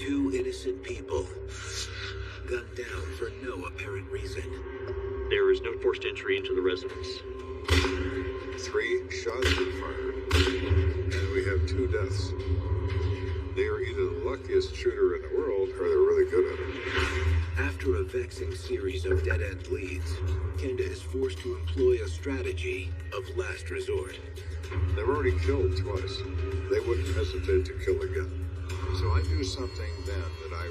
Two innocent people gunned down for no apparent reason. There is no forced entry into the residence. 3 shots were fired, and we have 2 deaths. They are either the luckiest shooter in the world, or they're really good at it. After a vexing series of dead-end leads, Kenda is forced to employ a strategy of last resort. They've already killed twice. They wouldn't hesitate to kill again. So I do something then that I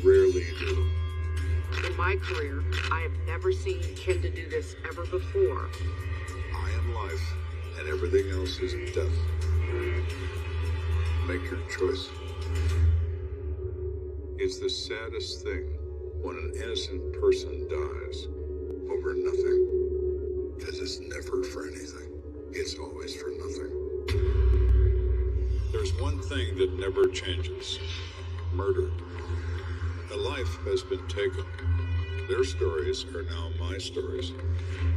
rarely do. In my career, I have never seen Kenda do this ever before. I am life, and everything else is death. Make your choice. It's the saddest thing when an innocent person dies over nothing. Because it's never for anything. It's always for nothing. There's one thing that never changes. Murder. A life has been taken. Their stories are now my stories.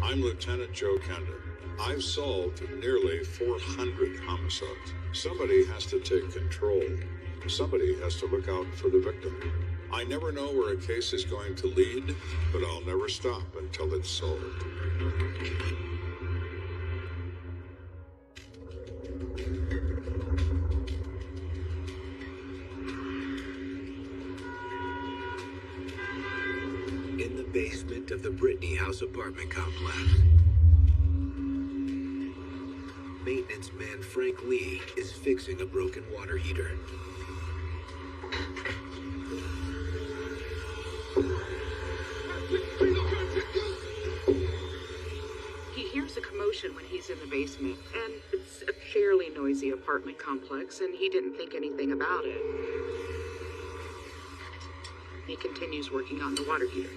I'm Lieutenant Joe Kenda. I've solved nearly 400 homicides. Somebody has to take control. Somebody has to look out for the victim. I never know where a case is going to lead, but I'll never stop until it's solved. In the basement of the Brittany House apartment complex, maintenance man Frank Lee is fixing a broken water heater. He hears a commotion when he's in the basement, and it's a fairly noisy apartment complex, and he didn't think anything about it. He continues working on the water heater.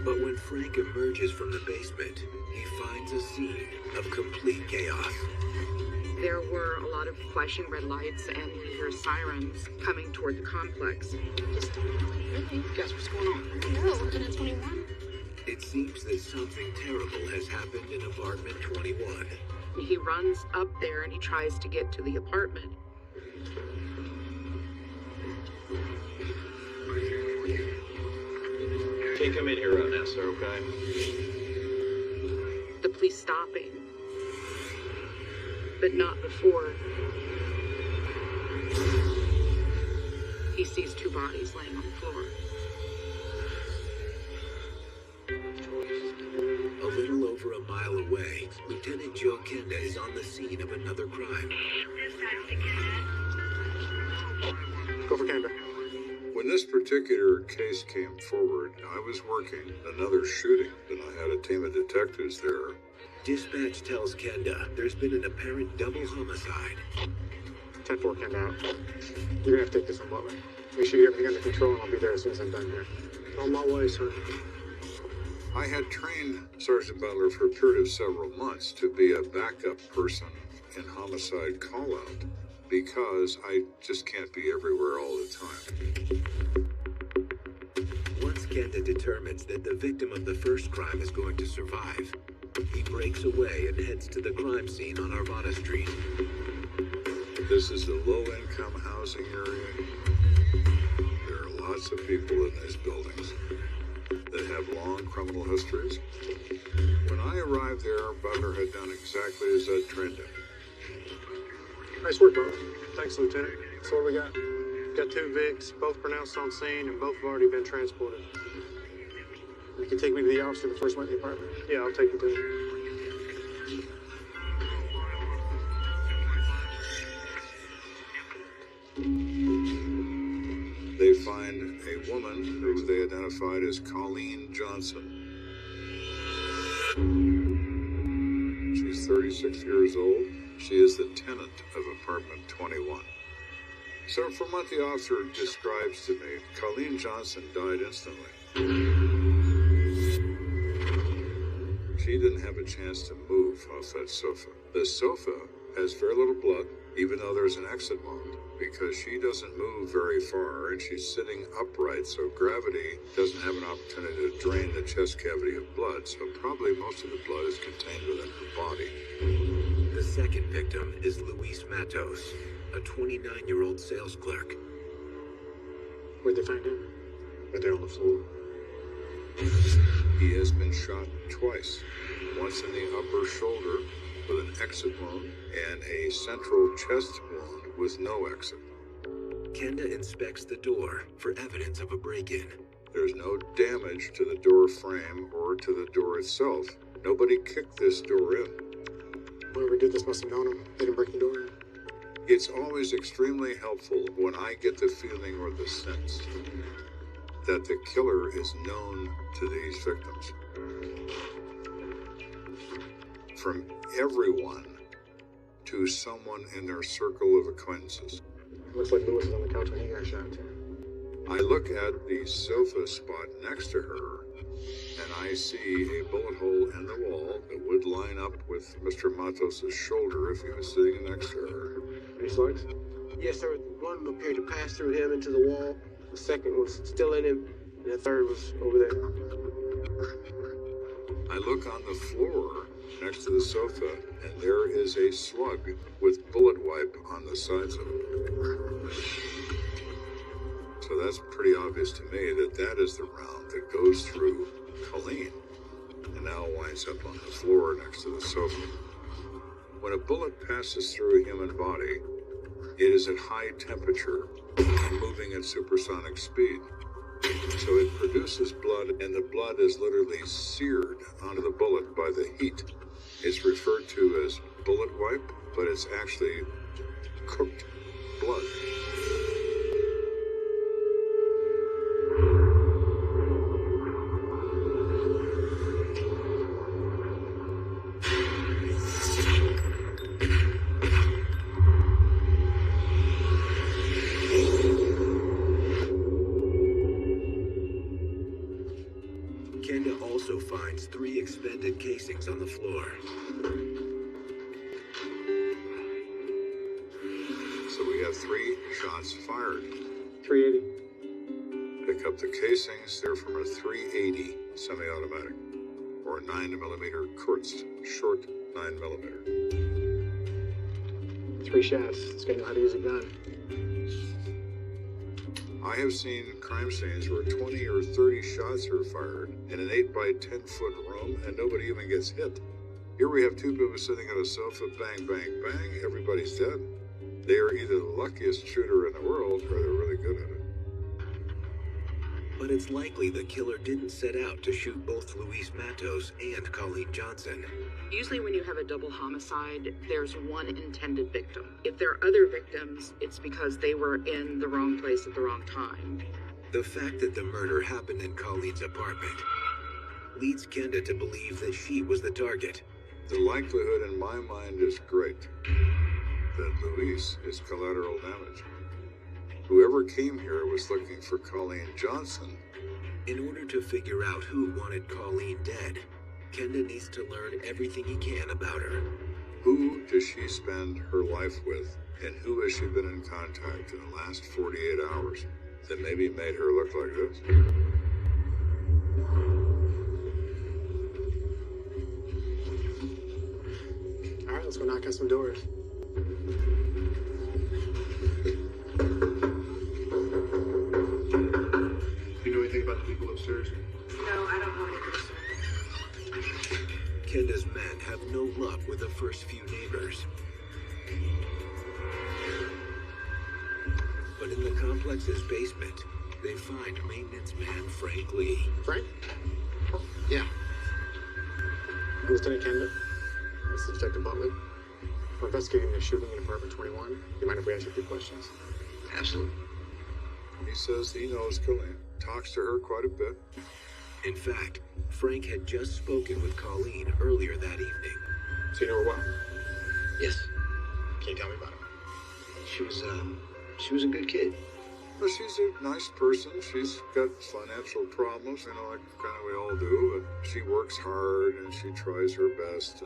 But when Frank emerges from the basement, he finds a scene of complete chaos. There were a lot of flashing red lights, and he hears sirens coming toward the complex. Just really? Guess what's going on? No, Lieutenant 21. It seems that something terrible has happened in apartment 21. He runs up there and he tries to get to the apartment. Can't come in here right now, sir, okay? The police stop him, but not before he sees 2 bodies laying on the floor. A little over a mile away, Lieutenant Joe Kenda is on the scene of another crime. Go for Kenda. When this particular case came forward, I was working another shooting, and I had a team of detectives there. Dispatch tells Kenda there's been an apparent double homicide. 10-4, Kenda out. You're gonna have to take this one, Butler. Make sure you get everything under control, and I'll be there as soon as I'm done here. On my way, sir. I had trained Sergeant Butler for a period of several months to be a backup person in homicide call-out because I just can't be everywhere all the time. Once Kenda determines that the victim of the first crime is going to survive, he breaks away and heads to the crime scene on Arvada Street. This is a low-income housing area. There are lots of people in these buildings that have long criminal histories. When I arrived there, Butler had done exactly as I'd trained him. Nice work, Butler. Thanks, Lieutenant. So what we got? Got 2 Vics, both pronounced on scene, and both have already been transported. You can take me to the officer that first went to the apartment? Yeah, I'll take you to him. They find a woman who they identified as Colleen Johnson. She's 36 years old. She is the tenant of apartment 21. So from what the officer describes to me, Colleen Johnson died instantly. She didn't have a chance to move off that sofa. The sofa has very little blood, even though there's an exit wound, because she doesn't move very far and she's sitting upright, so gravity doesn't have an opportunity to drain the chest cavity of blood, so probably most of the blood is contained within her body. The second victim is Luis Matos, a 29-year-old sales clerk. Where'd they find him? Right there on the floor. He has been shot twice, once in the upper shoulder with an exit wound and a central chest wound with no exit. Kenda inspects the door for evidence of a break-in. There's no damage to the door frame or to the door itself. Nobody kicked this door in. Whoever did this must have known him. They didn't break the door in. It's always extremely helpful when I get the feeling or the sense that the killer is known to these victims. From everyone to someone in their circle of acquaintances. Looks like Lewis is on the couch when he got shot, too. I look at the sofa spot next to her, and I see a bullet hole in the wall that would line up with Mr. Matos' shoulder if he was sitting next to her. Any slugs? Yes, sir. One of them appeared to pass through him into the wall. The second was still in him, and the third was over there. I look on the floor next to the sofa, and there is a slug with bullet wipe on the sides of it. So that's pretty obvious to me that that is the round that goes through Colleen and now winds up on the floor next to the sofa. When a bullet passes through a human body, it is at high temperature, moving at supersonic speed. So it produces blood, and the blood is literally seared onto the bullet by the heat. It's referred to as bullet wipe, but it's actually cooked blood. Kenda also finds 3 expended casings on the floor. So we have 3 shots fired. 380. Pick up the casings. They're from a 380 semi-automatic, or 9mm Kurtz, short 9mm. 3 shots. This guy knows how to use a gun. I have seen crime scenes where 20 or 30 shots are fired in an 8 by 10 foot room and nobody even gets hit. Here we have 2 people sitting on a sofa, bang, bang, bang, everybody's dead. They are either the luckiest shooter in the world or they're really good at it. But it's likely the killer didn't set out to shoot both Luis Matos and Colleen Johnson. Usually when you have a double homicide, there's one intended victim. If there are other victims, it's because they were in the wrong place at the wrong time. The fact that the murder happened in Colleen's apartment leads Kenda to believe that she was the target. The likelihood in my mind is great that Luis is collateral damage. Whoever came here was looking for Colleen Johnson. In order to figure out who wanted Colleen dead, Kenda needs to learn everything he can about her. Who does she spend her life with, and who has she been in contact in the last 48 hours that maybe made her look like this? All right, let's go knock on some doors. You know anything about the people upstairs? No, I don't know anything, sir. Kenda's men have no luck with the first few neighbors. But in the complex's basement, they find maintenance man Frank Lee. Frank? Yeah. Lieutenant Kenda. This is Detective Butler. We're investigating the shooting in apartment 21. Do you mind if we ask you a few questions? Absolutely. He says he knows Colleen, talks to her quite a bit. In fact, Frank had just spoken with Colleen earlier that evening. So you know her well? Yes. Can you tell me about her? She was a good kid. Well, she's a nice person. She's got financial problems, like kind of we all do. But she works hard and she tries her best.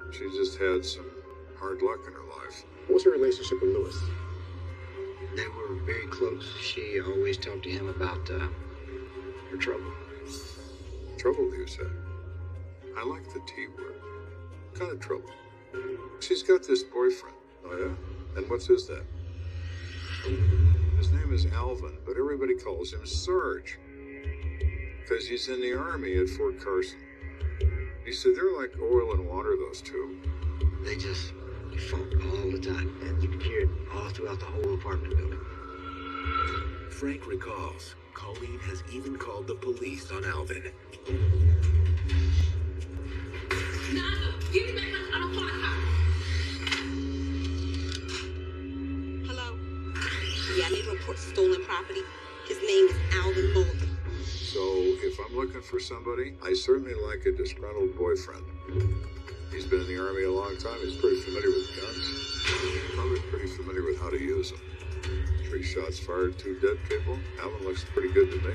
And she just had some hard luck in her life. What's your relationship with Lewis? They were very close. She always talked to him about her trouble. Trouble, you said? I like the T word. What kind of trouble? She's got this boyfriend. Oh, yeah? And what's his name? His name is Alvin, but everybody calls him Sarge. Because he's in the Army at Fort Carson. He said they're like oil and water, those two. They fought all the time, and you could hear it all throughout the whole apartment building. Frank recalls Colleen has even called the police on Alvin. Hello? Yeah, I need to report stolen property. His name is Alvin Bolden. So if I'm looking for somebody, I certainly like a disgruntled boyfriend. He's been in the Army a long time. He's pretty familiar with guns. Probably pretty familiar with how to use them. 3 shots fired, 2 dead people. Alvin looks pretty good to me.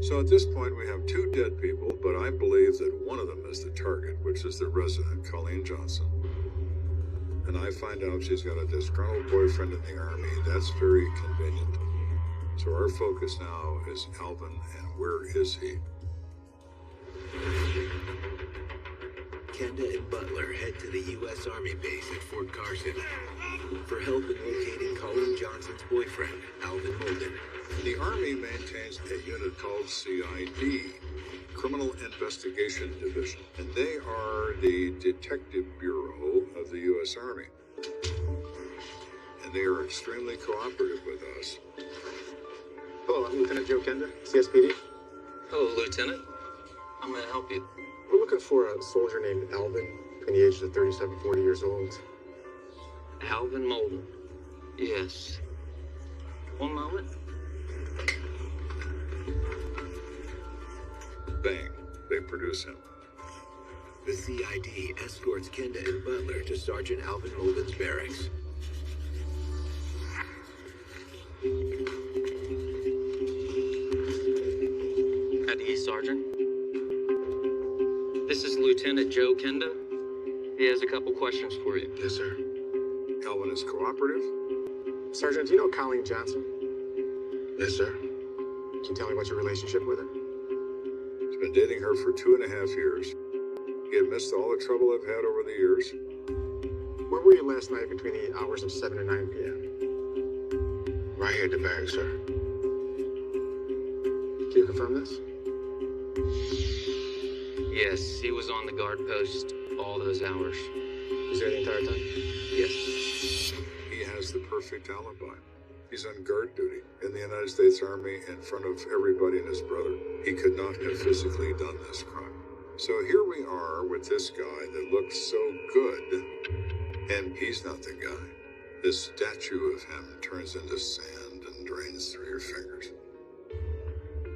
So at this point, we have 2 dead people, but I believe that one of them is the target, which is the resident, Colleen Johnson. And I find out she's got a disgruntled boyfriend in the Army. That's very convenient. So our focus now is Alvin, and where is he? Kenda and Butler head to the U.S. Army base at Fort Carson for help in locating Colleen Johnson's boyfriend, Alvin Molden. The Army maintains a unit called CID, Criminal Investigation Division, and they are the Detective Bureau of the U.S. Army. And they are extremely cooperative with us. Hello, I'm Lieutenant Joe Kenda, CSPD. Hello, Lieutenant. How may I help you? We're looking for a soldier named Alvin, between the ages of 37, 40 years old. Alvin Molden. Yes. One moment. Bang, they produce him. The CID escorts Kenda and Butler to Sergeant Alvin Molden's barracks. At ease, Sergeant. This is Lieutenant Joe Kenda. He has a couple questions for you. Yes, sir. Alvin is cooperative? Sergeant, do you know Colleen Johnson? Yes, sir. Can you tell me about your relationship with her? He's been dating her for 2.5 years. He admits to all the trouble I've had over the years. Where were you last night between the hours of 7 and 9 p.m.? Right here at the barracks, sir. Can you confirm this? Yes, he was on the guard post all those hours. Was there the entire time? Yes. He has the perfect alibi. He's on guard duty in the United States Army in front of everybody and his brother. He could not have physically done this crime. So here we are with this guy that looks so good, and he's not the guy. This statue of him turns into sand and drains through your fingers.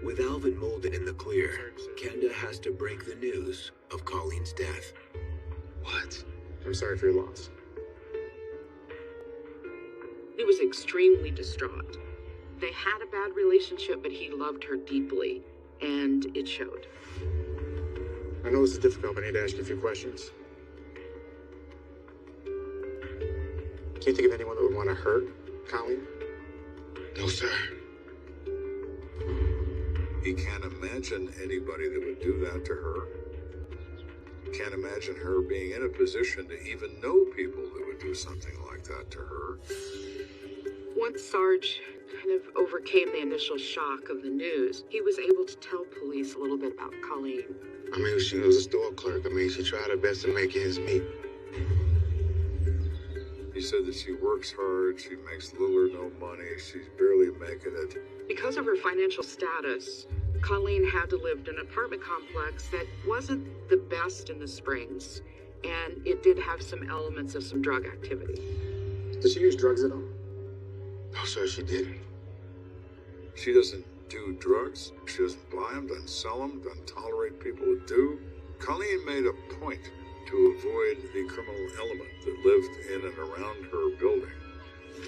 With Alvin Molden in the clear, Kenda has to break the news of Colleen's death. What? I'm sorry for your loss. He was extremely distraught. They had a bad relationship, but he loved her deeply, and it showed. I know this is difficult, but I need to ask you a few questions. Can you think of anyone that would want to hurt Colleen? No, sir. He can't imagine anybody that would do that to her. Can't imagine her being in a position to even know people that would do something like that to her. Once Sarge kind of overcame the initial shock of the news, he was able to tell police a little bit about Colleen. I mean, she was a store clerk. I mean, she tried her best to make ends meet. He said that she works hard, she makes little or no money, she's barely making it. Because of her financial status, Colleen had to live in an apartment complex that wasn't the best in the Springs, and it did have some elements of some drug activity. Did she use drugs at all? No, sir, she didn't. She doesn't do drugs, she doesn't buy them, doesn't sell them, doesn't tolerate people who do. Colleen made a point to avoid the criminal element that lived in and around her building.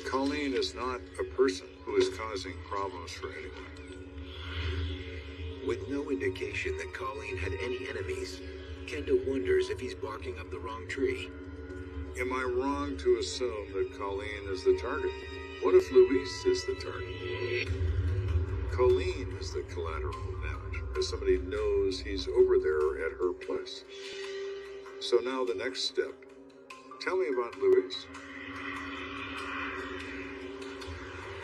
Colleen is not a person who is causing problems for anyone. With no indication that Colleen had any enemies, Kenda wonders if he's barking up the wrong tree. Am I wrong to assume that Colleen is the target? What if Luis is the target? Colleen is the collateral damage, as somebody knows he's over there at her place. So now the next step. Tell me about Luis.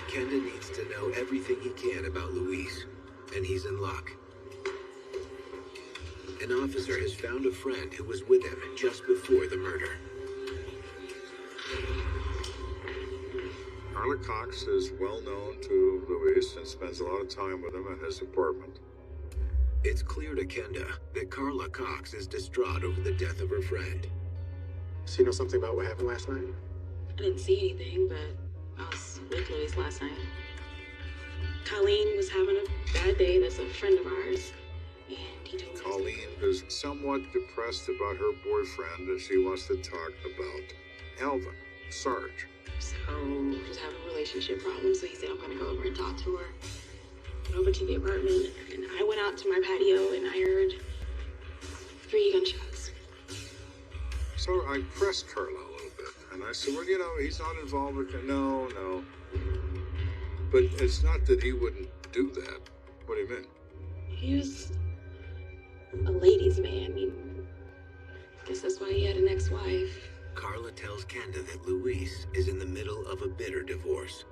Kenda needs to know everything he can about Luis, and he's in luck. An officer has found a friend who was with him just before the murder. Carla Cox is well known to Luis and spends a lot of time with him in his apartment. It's clear to Kenda that Carla Cox is distraught over the death of her friend. So you know something about what happened last night? I didn't see anything, but I was with Luis last night. Colleen was having a bad day. That's a friend of ours. And he told me. Colleen is somewhat depressed about her boyfriend and she wants to talk about Alvin, Sarge. So she was having relationship problems, so he said I'm gonna go over and talk to her. Went over to the apartment, and I went out to my patio, and I heard 3 gunshots. So I pressed Carla a little bit, and I said, well, you know, he's not involved with it. No. But it's not that he wouldn't do that. What do you mean? He was a ladies' man. I mean, I guess that's why he had an ex-wife. Carla tells Kenda that Luis is in the middle of a bitter divorce.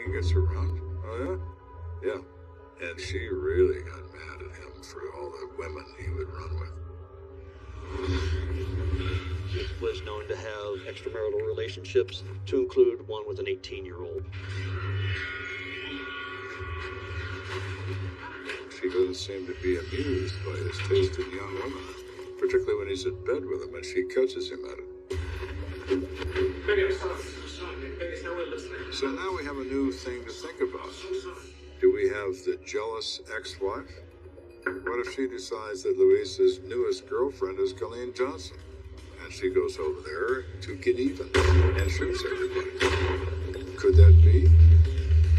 He gets around? Oh, yeah? Yeah. And she really got mad at him for all the women he would run with. He was known to have extramarital relationships, to include one with an 18-year-old. She doesn't seem to be amused by his taste in young women, particularly when he's in bed with them and she catches him at it. So now we have a new thing to think about. Do we have the jealous ex-wife? What if she decides that Luis's newest girlfriend is Colleen Johnson? And she goes over there to get even and shoots everybody. Could that be?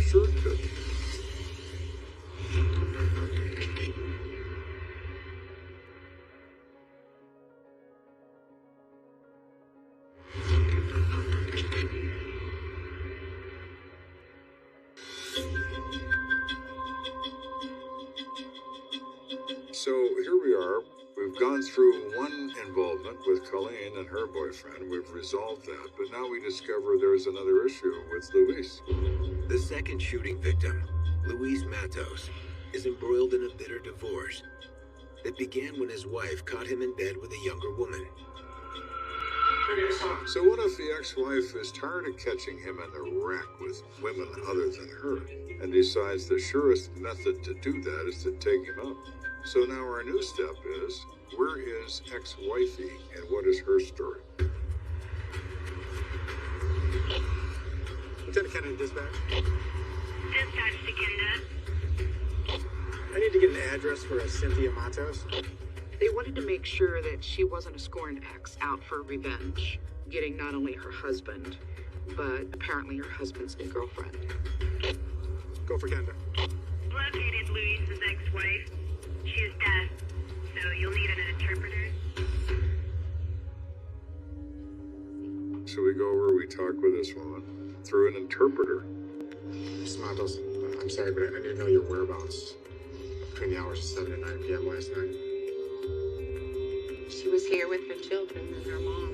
Sure it could. So here we are. We've gone through one involvement with Colleen and her boyfriend. We've resolved that, but now we discover there's another issue with Luis. The second shooting victim, Luis Matos, is embroiled in a bitter divorce that began when his wife caught him in bed with a younger woman. So what if the ex-wife is tired of catching him in the rack with women other than her and decides the surest method to do that is to take him out? So now our new step is, where is ex-wifey and what is her story? Lieutenant Kennedy, dispatch. Dispatch to Kenda. I need to get an address for a Cynthia Matos. They wanted to make sure that she wasn't a scorned ex out for revenge, getting not only her husband, but apparently her husband's new girlfriend. Go for Kenda. Located Luis's ex-wife. She is dead, so you'll need an interpreter. So we go where we talk with this woman through an interpreter. Miss Matos, I'm sorry, but I didn't know your whereabouts between the hours of 7 and 9 p.m. last night. She was here with her children and her mom.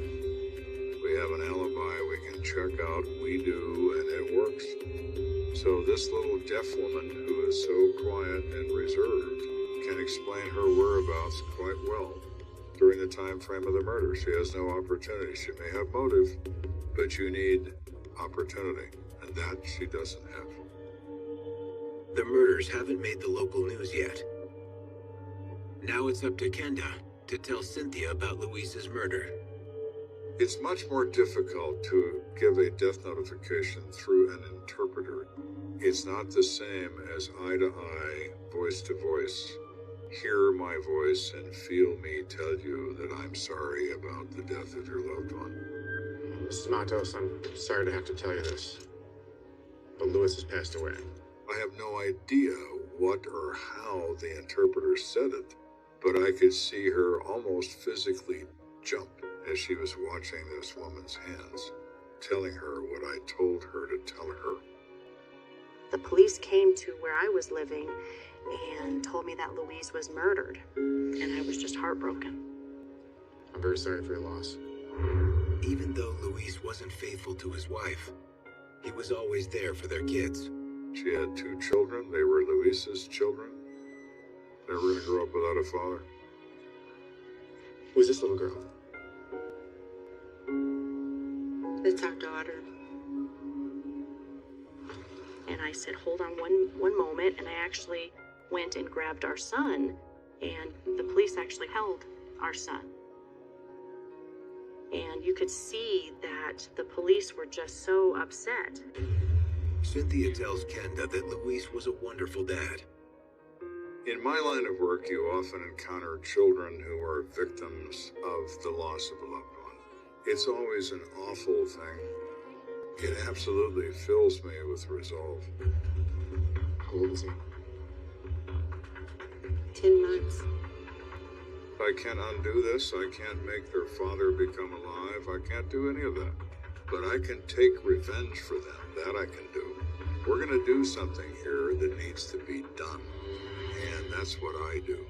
We have an alibi we can check out. We do, and it works. So this little deaf woman who is so quiet and reserved can explain her whereabouts quite well during the time frame of the murder. She has no opportunity. She may have motive, but you need opportunity, and that she doesn't have. The murders haven't made the local news yet. Now it's up to Kenda to tell Cynthia about Luis's murder. It's much more difficult to give a death notification through an interpreter. It's not the same as eye to eye, voice to voice. Hear my voice and feel me tell you that I'm sorry about the death of your loved one. Mrs. Matos, I'm sorry to have to tell you this, but Luis has passed away. I have no idea what or how the interpreter said it, but I could see her almost physically jump as she was watching this woman's hands, telling her what I told her to tell her. The police came to where I was living and told me that Louise was murdered, and I was just heartbroken. I'm very sorry for your loss. Even though Luis wasn't faithful to his wife, he was always there for their kids. She had 2 children. They were Luis's children. They were going to grow up without a father. Who's this little girl? It's our daughter. And I said, hold on one moment, and I actually went and grabbed our son, and the police actually held our son. And you could see that the police were just so upset. Cynthia tells Kenda that Luis was a wonderful dad. In my line of work, you often encounter children who are victims of the loss of a loved one. It's always an awful thing. It absolutely fills me with resolve. How old is he? 10 months. I can't undo this. I can't make their father become alive. I can't do any of that. But I can take revenge for them. That I can do. We're going to do something here that needs to be done. And that's what I do.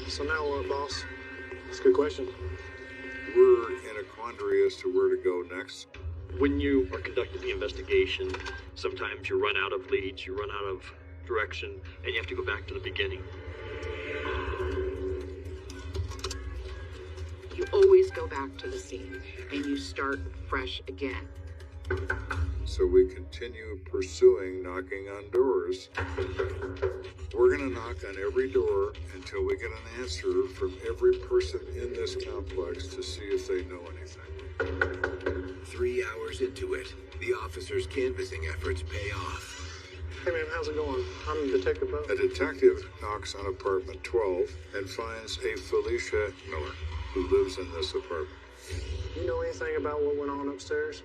So now what, boss? That's a good question. We're in a quandary as to where to go next. When you are conducting the investigation, sometimes you run out of leads, you run out of direction, and you have to go back to the beginning. You always go back to the scene and you start fresh again. So we continue pursuing knocking on doors. We're going to knock on every door until we get an answer from every person in this complex to see if they know anything. 3 hours into it, the officers' canvassing efforts pay off. Hey man, how's it going? I'm Detective Bo. A detective knocks on apartment 12 and finds a Felicia Miller who lives in this apartment. You know anything about what went on upstairs?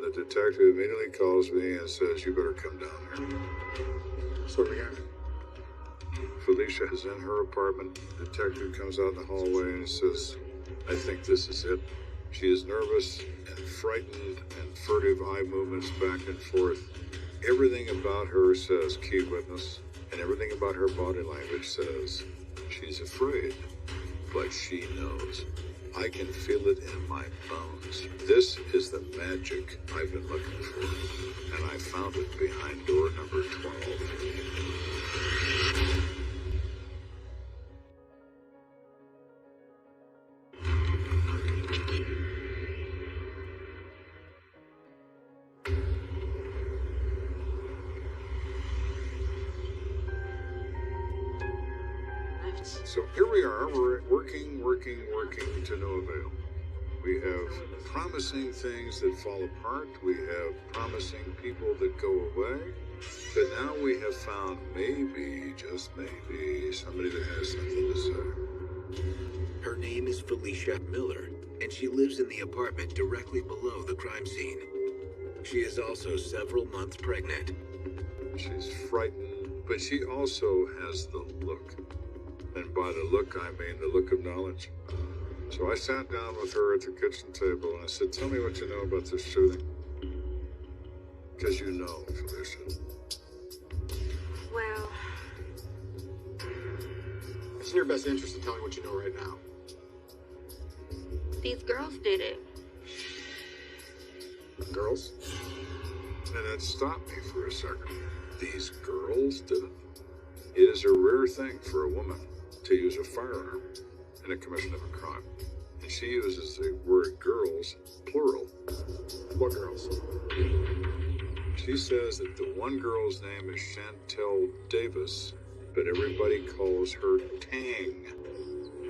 The detective immediately calls me and says, you better come down here. So what we got? Felicia is in her apartment. The detective comes out in the hallway and says, I think this is it. She is nervous and frightened and furtive eye movements back and forth. Everything about her says key witness, and everything about her body language says she's afraid, but she knows. I can feel it in my bones. This is the magic I've been looking for, and I found it behind door number 12. So here we are, we're working to no avail. We have promising things that fall apart. We have promising people that go away. But now we have found maybe, just maybe, somebody that has something to say. Her name is Felicia Miller, and she lives in the apartment directly below the crime scene. She is also several months pregnant. She's frightened, but she also has the look. And by the look, I mean the look of knowledge. So I sat down with her at the kitchen table and I said, tell me what you know about this shooting. Because you know, Felicia. Well, It's in your best interest to tell me what you know right now. these girls did it. Girls? And then stop me for a second. These girls did it? It is a rare thing for a woman to use a firearm in a commission of a crime. And she uses the word girls, plural. What girls? She says that the one girl's name is Chantel Davis, but everybody calls her Tang.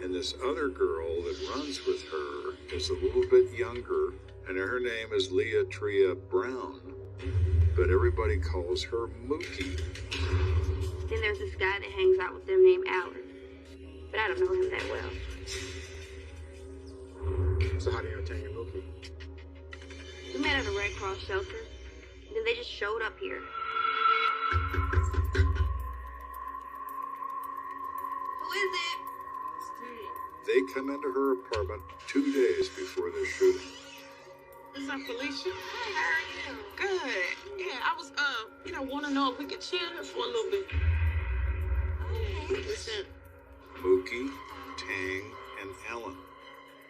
And this other girl that runs with her is a little bit younger, and her name is Leah Tria Brown, but everybody calls her Mookie. Then there's this guy that hangs out with them named Alan. But I don't know him that well. So how do you know Tang and Mookie? We met at a Red Cross shelter. Then they just showed up here. Who is it? They come into her apartment 2 days before their shooting. Is that Felicia? Hey, how are you? Good. Yeah, I was, want to know if we could chill here for a little bit. Okay. Listen. Mookie, Tang, and Alan.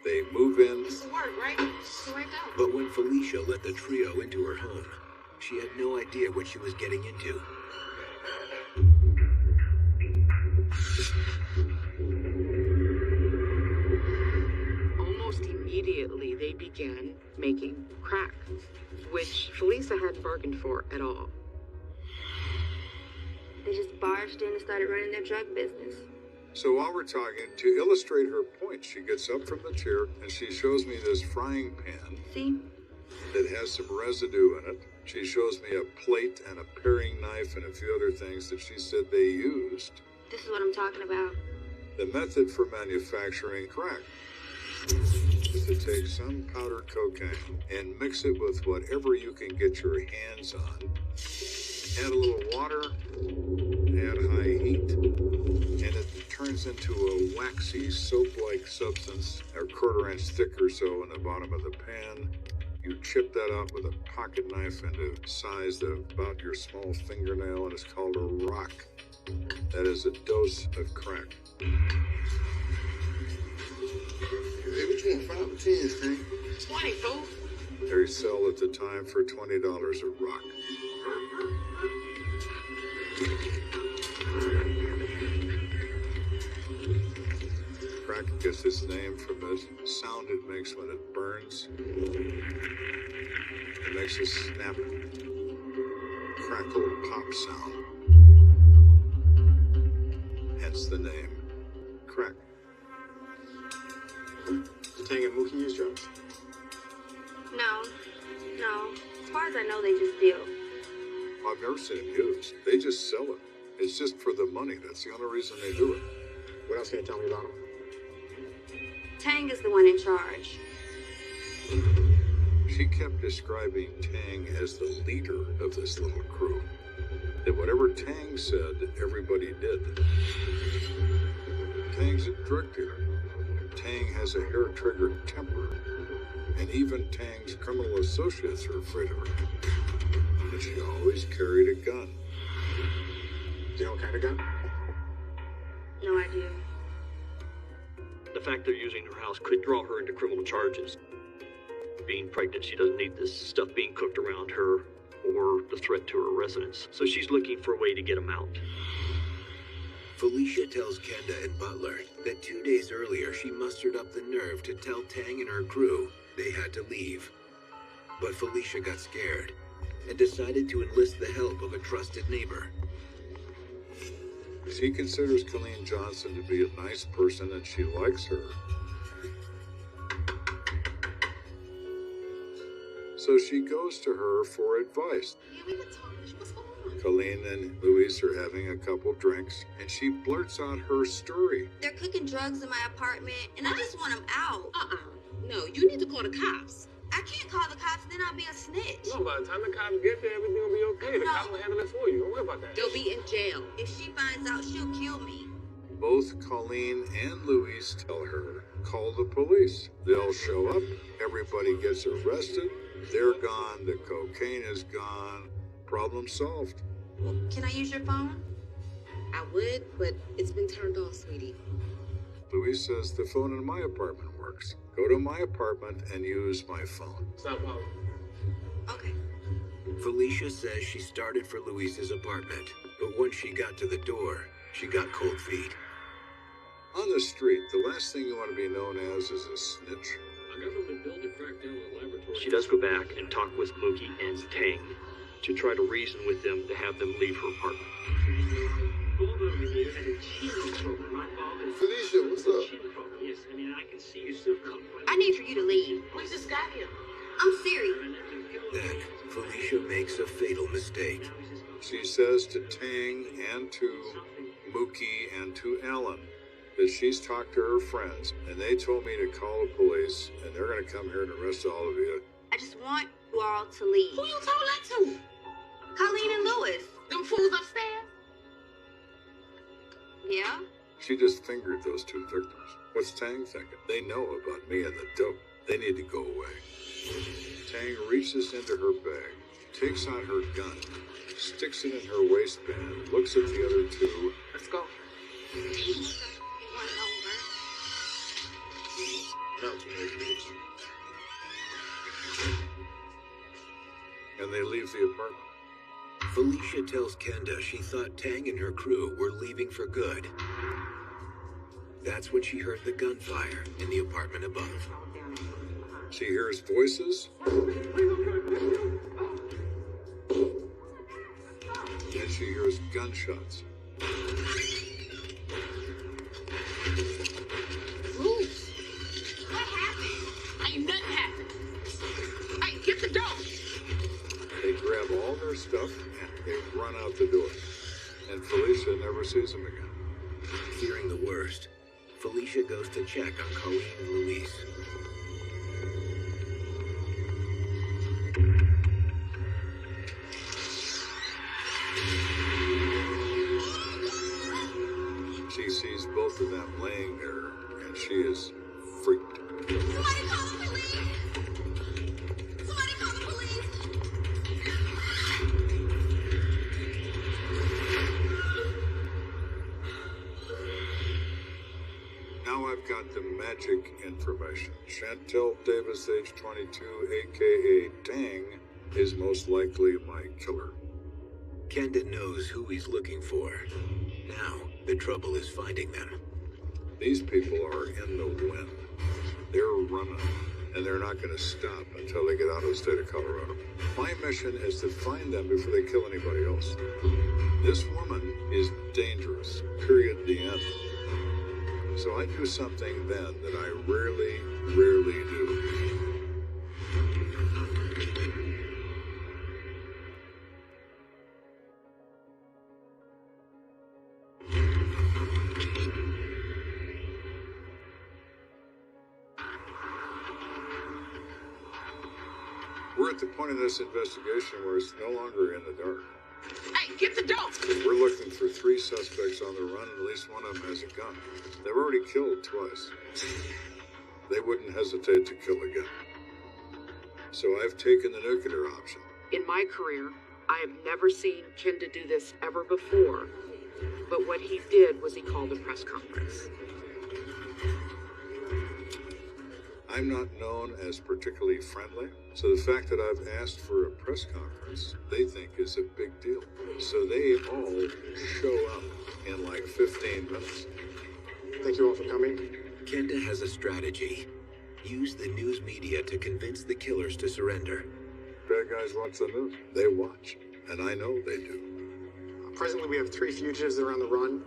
They move in. This is work, right? This is right out. But when Felicia let the trio into her home, she had no idea what she was getting into. Almost immediately, they began making crack, which Felicia hadn't bargained for at all. They just barged in and started running their drug business. So while we're talking, to illustrate her point, she gets up from the chair and she shows me this frying pan. See? That has some residue in it. She shows me a plate and a paring knife and a few other things that she said they used. This is what I'm talking about. The method for manufacturing crack is to take some powdered cocaine and mix it with whatever you can get your hands on. Add a little water, add high heat, and it turns into a waxy soap-like substance, a quarter-inch thick or so in the bottom of the pan. You chip that out with a pocket knife into a size of about your small fingernail, and it's called a rock. That is a dose of crack. Hey, what you want, 5 or 10, Steve? 20, fool. They sell at the time for $20 a rock. Crack gets its name from the sound it makes when it burns. It makes a snap, crackle, pop sound. Hence the name, crack. Tang and Mookie use drugs? No. As far as I know, they just deal. I've never seen them used. They just sell it. It's just for the money. That's the only reason they do it. What else can you tell me about them? Tang is the one in charge. She kept describing Tang as the leader of this little crew. That whatever Tang said, everybody did. Tang's a drug dealer. Tang has a hair-triggered temper. And even Tang's criminal associates are afraid of her. And she always carried a gun. Do you know what kind of gun? No idea. The fact they're using her house could draw her into criminal charges. Being pregnant, she doesn't need this stuff being cooked around her or the threat to her residence. So she's looking for a way to get them out. Felicia tells Kenda and Butler that 2 days earlier she mustered up the nerve to tell Tang and her crew they had to leave. But Felicia got scared and decided to enlist the help of a trusted neighbor. She considers Colleen Johnson to be a nice person and she likes her. So she goes to her for advice. Yeah, we can talk. What's going on? Colleen and Luis are having a couple drinks and she blurts out her story. They're cooking drugs in my apartment, and I just want them out. No, you need to call the cops. I can't call the cops, then I'll be a snitch. No, by the time the cops get there, everything will be okay. The cops will handle it for you. Don't worry about that. They'll be in jail. If she finds out, she'll kill me. Both Colleen and Luis tell her, call the police. They'll show up, everybody gets arrested, they're gone, the cocaine is gone, problem solved. Can I use your phone? I would, but it's been turned off, sweetie. Luis says the phone in my apartment works. Go to my apartment and use my phone. It's not a problem. Okay. Felicia says she started for Luis's apartment, but once she got to the door, she got cold feet. On the street, the last thing you want to be known as is a snitch. A government built a crackdown on laboratories. She does go back and talk with Mookie and Tang to try to reason with them to have them leave her apartment. Felicia, what's up? Yes, I mean, I can see you still coming. I need for you to leave. We just got here. I'm serious. Then, Felicia makes a fatal mistake. She says to Tang and to Mookie and to Alan that she's talked to her friends, and they told me to call the police, and they're going to come here and arrest all of you. I just want you all to leave. Who you told that to? Colleen and Lewis. Them fools upstairs? Yeah? She just fingered those two victims. What's Tang thinking? They know about me and the dope. They need to go away. Tang reaches into her bag, takes out her gun, sticks it in her waistband, looks at the other two. Let's go. And they leave the apartment. Felicia tells Kenda she thought Tang and her crew were leaving for good. That's when she heard the gunfire in the apartment above. She hears voices. And she hears gunshots. Bruce, what happened? Ain't nothing happened. Hey, get the door. They grab all their stuff and they run out the door. And Felicia never sees them again. Fearing the worst, Felicia goes to check on Colleen and Luis. She sees both of them laying there, and she is freaked. Somebody call the police! Somebody call the police! Now I've got the magic information. Chantel Davis, age 22, a.k.a. Tang, is most likely my killer. Kenda knows who he's looking for. Now, the trouble is finding them. These people are in the wind. They're running, and they're not going to stop until they get out of the state of Colorado. My mission is to find them before they kill anybody else. This woman is dangerous, period, the end. So I do something then that I rarely do. We're at the point of this investigation where it's no longer in the dark. Hey, get the door. We're looking for 3 suspects on the run, and at least one of them has a gun. They've already killed twice. They wouldn't hesitate to kill again. So I've taken the nuclear option. In my career, I have never seen Kenda do this ever before. But what he did was he called a press conference. I'm not known as particularly friendly, so the fact that I've asked for a press conference, they think is a big deal. So they all show up in like 15 minutes. Thank you all for coming. Kenda has a strategy. Use the news media to convince the killers to surrender. Bad guys watch the news. They watch, and I know they do. Presently, we have 3 fugitives that are on the run.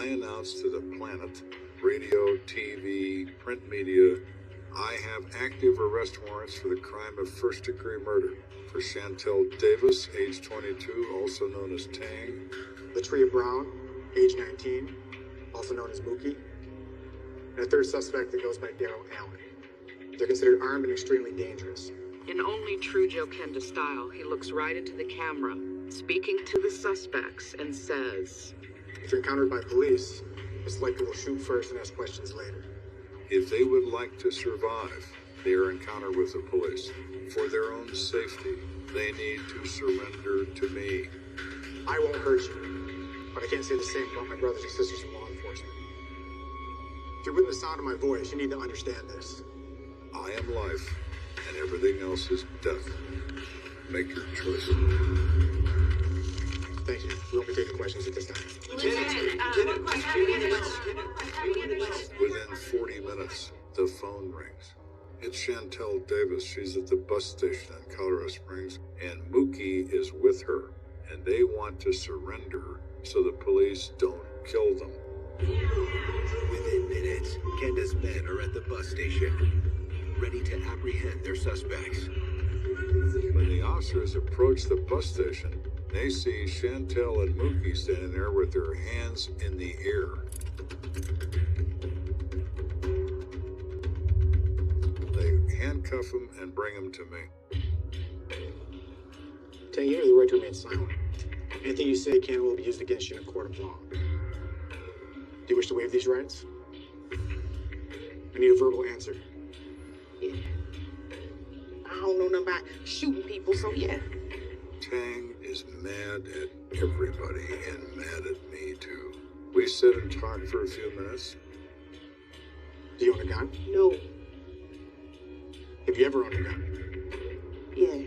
I announced to the planet, radio, TV, print media, I have active arrest warrants for the crime of first-degree murder for Chantel Davis, age 22, also known as Tang. Latria Brown, age 19, also known as Mookie. And a 3rd suspect that goes by Darryl Allen. They're considered armed and extremely dangerous. In only true Joe Kenda style, he looks right into the camera, speaking to the suspects, and says, If you're encountered by police, it's likely we'll shoot first and ask questions later. If they would like to survive their encounter with the police, for their own safety, they need to surrender to me. I won't hurt you, but I can't say the same about my brothers and sisters in law enforcement. If you're within the sound of my voice, you need to understand this. I am life, and everything else is death. Make your choice. Thank you. We won't be taking questions at this time. Within 40 minutes, the phone rings. It's Chantel Davis. She's at the bus station in Colorado Springs, and Mookie is with her, and they want to surrender so the police don't kill them. Within minutes, Kenda's men are at the bus station, ready to apprehend their suspects. When the officers approach the bus station, they see Chantel and Mookie standing there with their hands in the air. They handcuff handcuff him and bring him to me. Tang, you have the right to remain silent. Anything you say can and will be used against you in a court of law. Do you wish to waive these rights? I need a verbal answer. Yeah. I don't know nothing about shooting people, so yeah. Tang is mad at everybody and mad at me too. We sit and talk for a few minutes. Do you own a gun? No. Have you ever owned a gun? Yeah.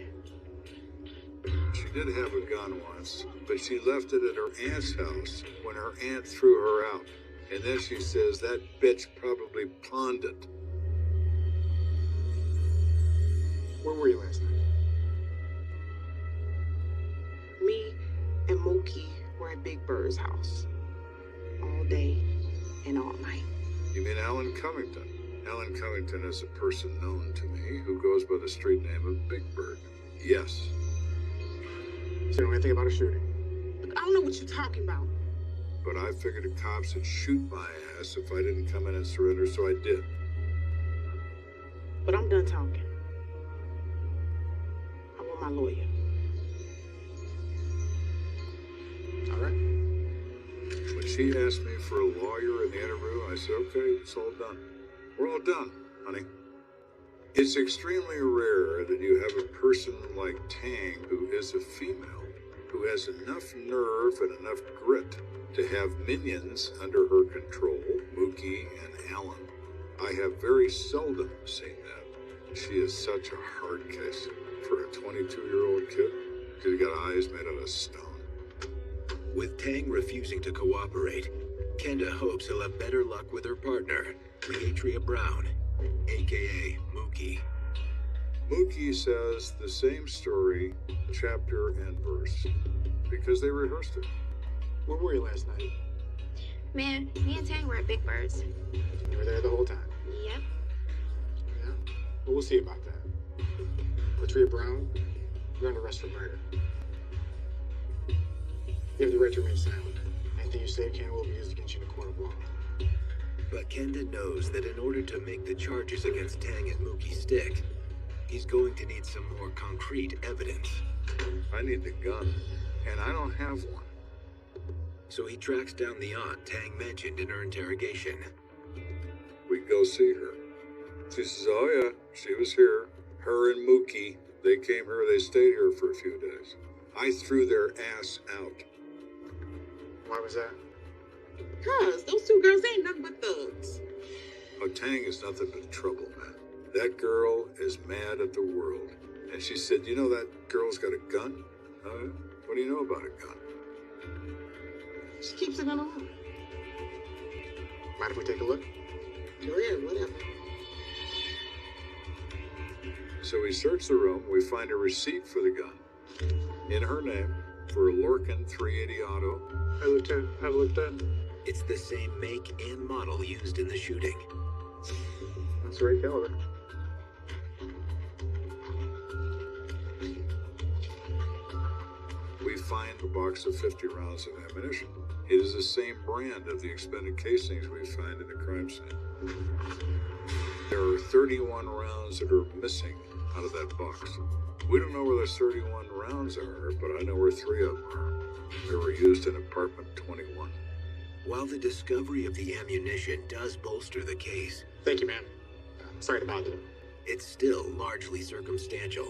She did have a gun once, but she left it at her aunt's house when her aunt threw her out. And then she says that bitch probably pawned it. Where were you last night? Me and Mookie were at Big Bird's house. All day and all night. You mean Alan Covington? Alan Covington is a person known to me who goes by the street name of Big Bird. Yes. So you know anything about a shooting? Look, I don't know what you're talking about. But I figured the cops would shoot my ass if I didn't come in and surrender, so I did. But I'm done talking. I want my lawyer. All right. When she asked me for a lawyer in the interview, I said, okay, it's all done. We're all done, honey. It's extremely rare that you have a person like Tang, who is a female, who has enough nerve and enough grit to have minions under her control, Mookie and Alan. I have very seldom seen that. She is such a hard case for a 22-year-old kid. She's got eyes made out of stone. With Tang refusing to cooperate, Kenda hopes he'll have better luck with her partner, Leatria Brown, aka Mookie. Mookie says the same story, chapter and verse, because they rehearsed it. Where were you last night? Man, me and Tang were at Big Bird's. You were there the whole time? Yep. Yeah? Well, we'll see about that. Leatria Brown, you're under arrest for murder. You have the right to remain silent. Anything you say can and will be used against you in a court of law. But Kenda knows that in order to make the charges against Tang and Mookie stick, he's going to need some more concrete evidence. I need the gun, and I don't have one. So he tracks down the aunt Tang mentioned in her interrogation. We go see her. She says, oh yeah, she was here. Her and Mookie, they came here, they stayed here for a few days. I threw their ass out. Why was that? Cuz those two girls ain't nothing but thugs. Oh, Tang is nothing but trouble, man. That girl is mad at the world. And she said, you know that girl's got a gun? What do you know about a gun? She keeps it in her room. Mind if we take a look? Go ahead, whatever. So we search the room, we find a receipt for the gun. In her name, for a Lorcan 380 auto. Hey, Lieutenant, have a look at that. It's the same make and model used in the shooting. That's the right caliber. We find a box of 50 rounds of ammunition. It is the same brand of the expended casings we find in the crime scene. There are 31 rounds that are missing out of that box. We don't know where those 31 rounds are, but I know where 3 of them are. They were used in apartment 21. While the discovery of the ammunition does bolster the case, Thank you, man. Sorry to bother you. it's still largely circumstantial.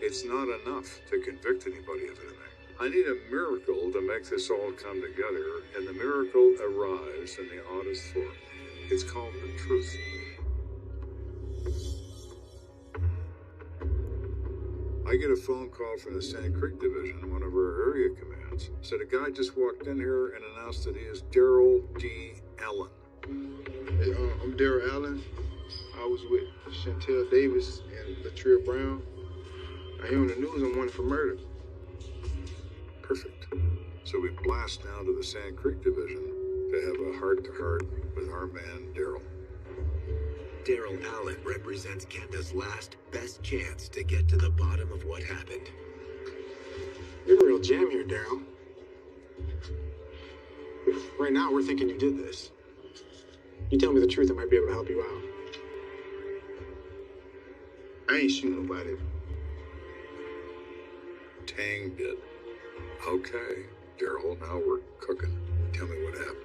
It's not enough to convict anybody of anything. I need a miracle to make this all come together, and the miracle arrives in the oddest form. It's called the truth. I get a phone call from the Sand Creek Division, one of our area commands. Said a guy just walked in here and announced that he is Daryl D. Allen. Hey, I'm Daryl Allen. I was with Chantel Davis and Leatria Brown. I hear on the news I'm wanted for murder. Perfect. So we blast down to the Sand Creek Division to have a heart-to-heart with our man, Daryl. Daryl Allen represents Kenda's last, best chance to get to the bottom of what happened. You're a real jam here, Daryl. Right now, we're thinking you did this. You tell me the truth, I might be able to help you out. I ain't shooting nobody. Tang did. Okay, Daryl, now we're cooking. Tell me what happened.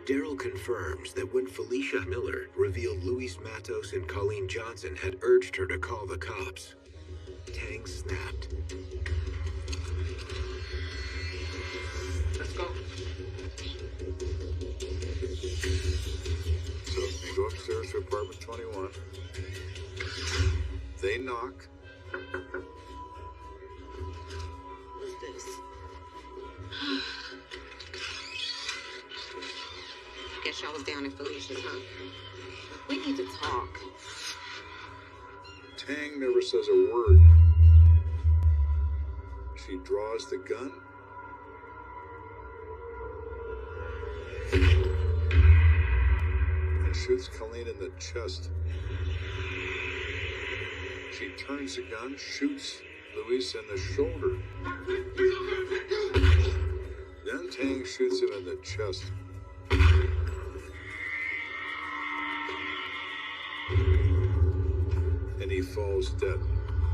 Daryl confirms that when Felicia Miller revealed Luis Matos and Colleen Johnson had urged her to call the cops, Tang snapped. Let's go. So they go upstairs to apartment 21. They knock. What's this? Guess y'all was down at Felicia's, huh? We need to talk. Tang never says a word. She draws the gun. And shoots Colleen in the chest. She turns the gun, shoots Luis in the shoulder. Then Tang shoots him in the chest. And he falls dead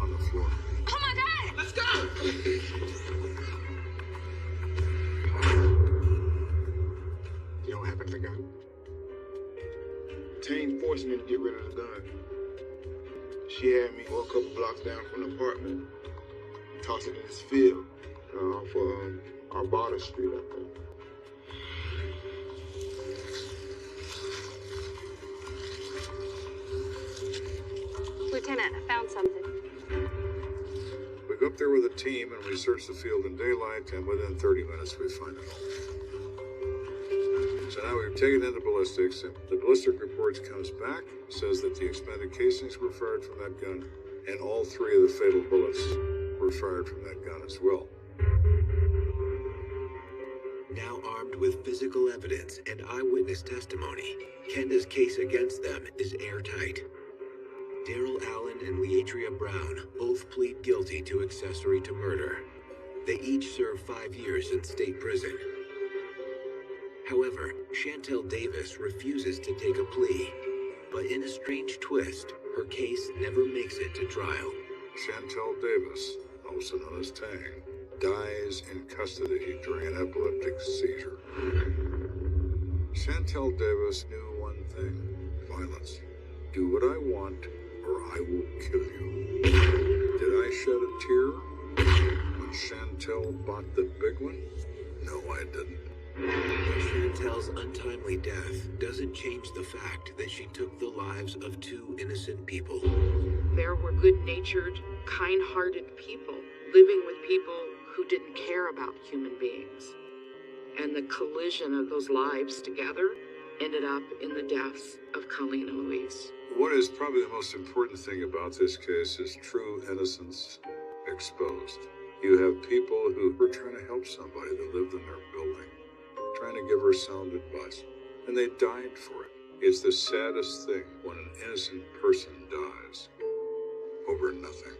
on the floor. Oh my God! Let's go! You know what happened to the gun? Tang forced me to get rid of the gun. She had me go a couple blocks down from the apartment, toss it in this field off Arvada Street, I think. Lieutenant, I found something. We go up there with a team and we search the field in daylight, and within 30 minutes we find it all. So now we've taken it into ballistics, and the ballistic report comes back, says that the expended casings were fired from that gun, and all 3 of the fatal bullets were fired from that gun as well. Now armed with physical evidence and eyewitness testimony, Kenda's case against them is airtight. Daryl Allen and Leatria Brown both plead guilty to accessory to murder. They each serve 5 years in state prison. However, Chantel Davis refuses to take a plea, but in a strange twist, her case never makes it to trial. Chantel Davis, also known as Tang, dies in custody during an epileptic seizure. Chantel Davis knew one thing: violence. Do what I want, or I will kill you. Did I shed a tear when Chantel bought the big one? No, I didn't. But Chantel's untimely death doesn't change the fact that she took the lives of 2 innocent people. There were good-natured, kind-hearted people living with people who didn't care about human beings. And the collision of those lives together ended up in the deaths of Colleen and Luis. What is probably the most important thing about this case is true innocence exposed. You have people who were trying to help somebody that lived in their building, trying to give her sound advice, and they died for it. It's the saddest thing when an innocent person dies over nothing.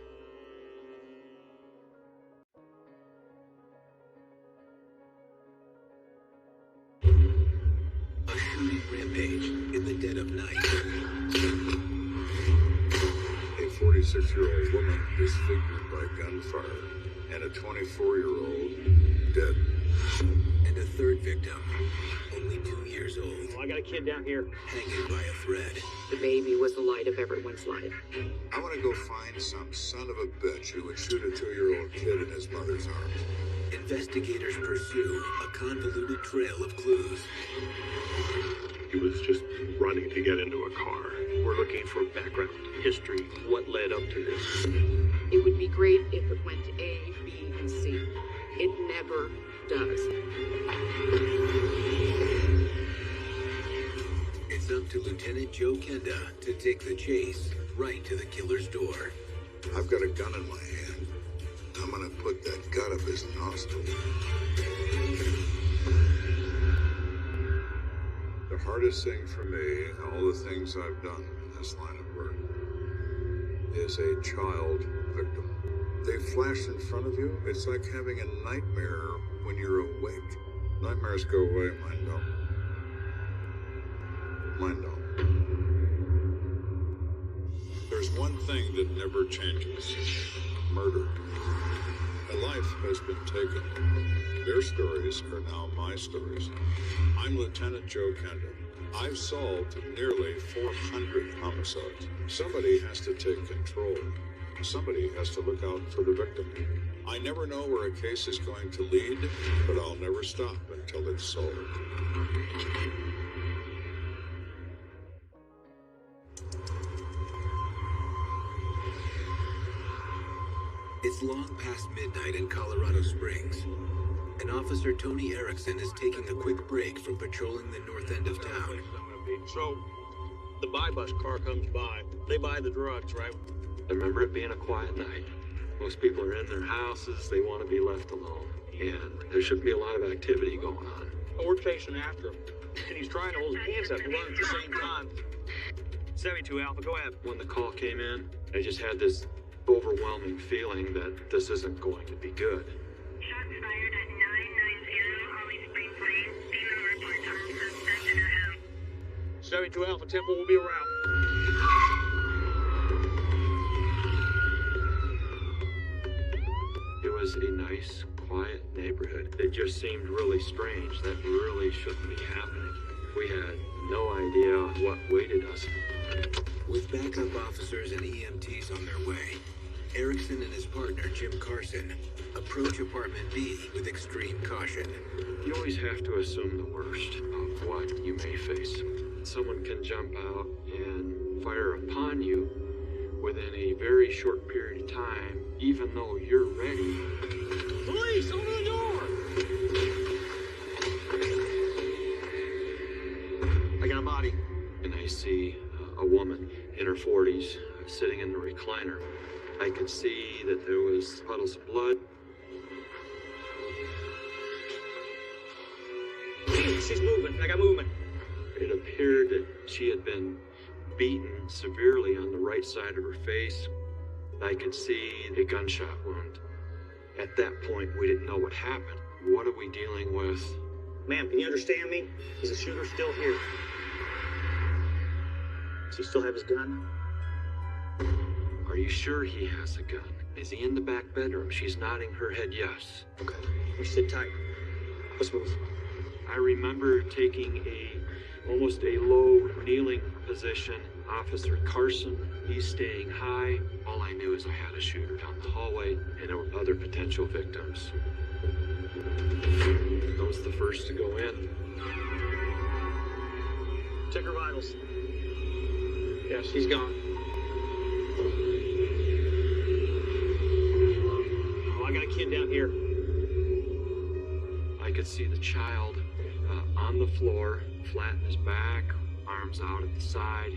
A shooting rampage in the dead of night. A 46-year-old woman disfigured by gunfire, and a 24-year-old dead. And a third victim, only 2 years old. Well, I got a kid down here. Hanging by a thread. The baby was the light of everyone's life. I want to go find some son of a bitch who would shoot a 2-year-old kid in his mother's arms. Investigators pursue a convoluted trail of clues. He was just running to get into a car. We're looking for background, history, what led up to this. It would be great if it went A, B, and C. It never does. It's up to Lieutenant Joe Kenda to take the chase right to the killer's door. I've got a gun in my hand. I'm gonna put that gun up his nostril. The hardest thing for me, and all the things I've done in this line of work, is a child victim. They flash in front of you. It's like having a nightmare when you're awake. Nightmares go away, mine don't. Mine don't. There's one thing that never changes. Murder. A life has been taken. Their stories are now my stories. I'm Lieutenant Joe Kenda. I've solved nearly 400 homicides. Somebody has to take control. Somebody has to look out for the victim. I never know where a case is going to lead, but I'll never stop until it's solved. It's long past midnight in Colorado Springs. And Officer Tony Erickson is taking a quick break from patrolling the north end of town. So, the buy bus car comes by. They buy the drugs, right? I remember it being a quiet night. Most people are in their houses. They want to be left alone. And there shouldn't be a lot of activity going on. Oh, we're chasing after him. And he's trying to hold his hands up and run at the same time. 72 Alpha, go ahead. When the call came in, I just had this overwhelming feeling that this isn't going to be good. Shots fired at 990 Holly Springs Lane. Female reports on suspect in her house. 72 Alpha, Temple will be around. It was a nice, quiet neighborhood. It just seemed really strange. That really shouldn't be happening. We had no idea what waited us. With backup officers and EMTs on their way, Erickson and his partner, Jim Carson, approach Apartment B with extreme caution. You always have to assume the worst of what you may face. Someone can jump out and fire upon you within a very short period of time, even though you're ready. Police, open the door! I got a body. And I see a woman in her 40s sitting in the recliner. I could see that there was puddles of blood. She's moving. I got movement. It appeared that she had been beaten severely on the right side of her face. I could see a gunshot wound. At that point, we didn't know what happened. What are we dealing with? Ma'am, can you understand me? Is the shooter still here? Does he still have his gun? Are you sure he has a gun? Is he in the back bedroom? She's nodding her head yes. Okay, you sit tight. Let's move. I remember taking almost a low kneeling position. Officer Carson, he's staying high. All I knew is I had a shooter down the hallway and there were other potential victims. I was the first to go in. Check her vitals. Yeah, she's gone. Oh, I got a kid down here. I could see the child on the floor, flat in his back, arms out at the side,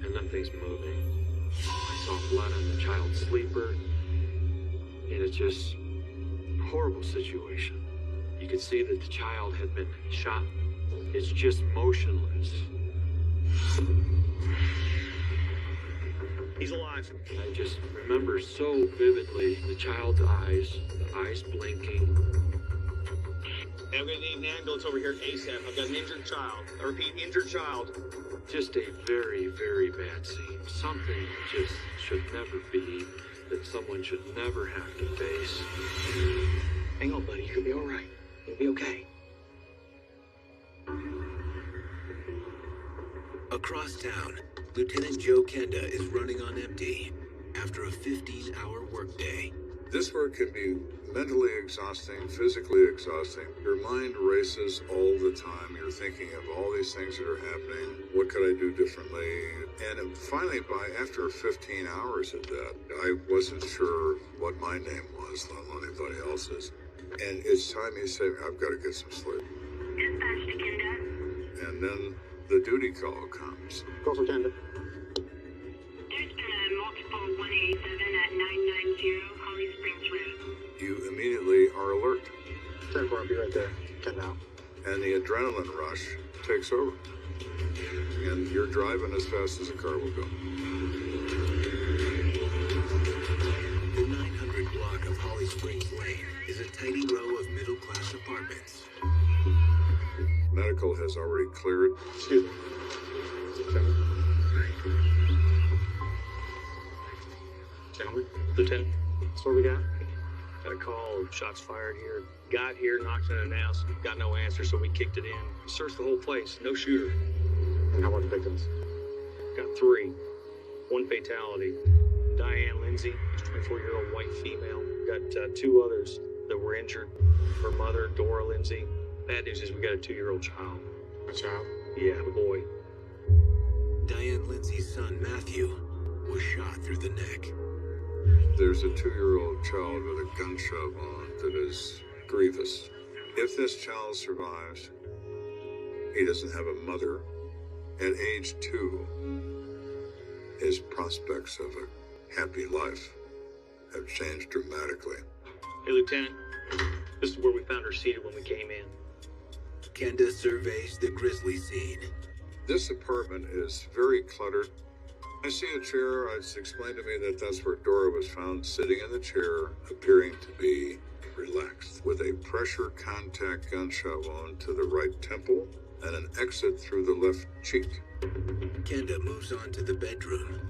and nothing's moving. I saw blood on the child's sleeper, and it's just a horrible situation. You could see that the child had been shot. It's just motionless. He's alive. I just remember so vividly the child's eyes, the eyes blinking. Hey, I'm gonna need an ambulance over here ASAP. I've got an injured child. I repeat, injured child. Just a very, very bad scene. Something that just should never be, that someone should never have to face. Hang on, buddy. You'll be all right. You'll be okay. Across town, Lieutenant Joe Kenda is running on empty after a 15-hour workday. This work can be mentally exhausting, physically exhausting. Your mind races all the time. You're thinking of all these things that are happening. What could I do differently? And finally, after 15 hours of that, I wasn't sure what my name was, let alone anybody else's. And it's time you say, I've got to get some sleep. Dispatch to Kenda. And then the duty call comes. Go for Kenda. There's been a multiple 187 at 990 Holly Springs Road. You immediately are alert. 10-4, I'll be right there. Kenda out. And the adrenaline rush takes over. And you're driving as fast as a car will go. The 900 block of Holly Springs Lane is a tiny row of middle-class apartments. Medical has already cleared. Excuse me. Gentlemen. Lieutenant, That's what we got. got a call of shots fired here. Got here, knocked unannounced, got no answer, so we kicked it in. Searched the whole place, no shooter. And how about the victims? Got 3. 1 fatality. Diane Lindsay, 24-year-old white female. Got 2 others that were injured. Her mother, Dora Lindsay. Bad news is we got a 2-year-old child. A child? Yeah, a boy. Diane Lindsay's son, Matthew, was shot through the neck. There's a 2-year-old child with a gunshot wound that is grievous. If this child survives, he doesn't have a mother. At age 2, his prospects of a happy life have changed dramatically. Hey, Lieutenant, this is where we found her seated when we came in. Kenda surveys the grisly scene. This apartment is very cluttered. I see a chair. It's explained to me that that's where Dora was found, sitting in the chair, appearing to be relaxed, with a pressure contact gunshot wound to the right temple and an exit through the left cheek. Kenda moves on to the bedroom.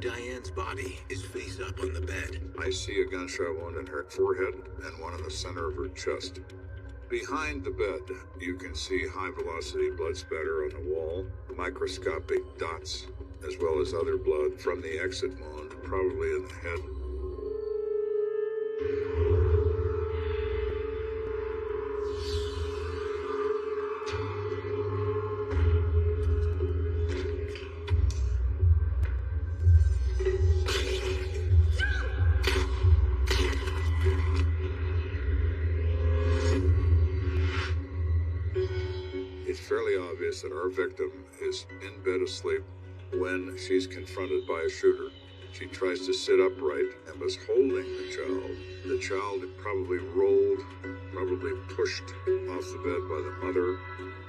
Diane's body is face up on the bed. I see a gunshot wound in her forehead and one in the center of her chest. Behind the bed, you can see high-velocity blood spatter on the wall, microscopic dots, as well as other blood from the exit wound, probably in the head. It's fairly obvious that our victim is in bed asleep when she's confronted by a shooter. She tries to sit upright and was holding the child. The child had probably rolled, probably pushed off the bed by the mother.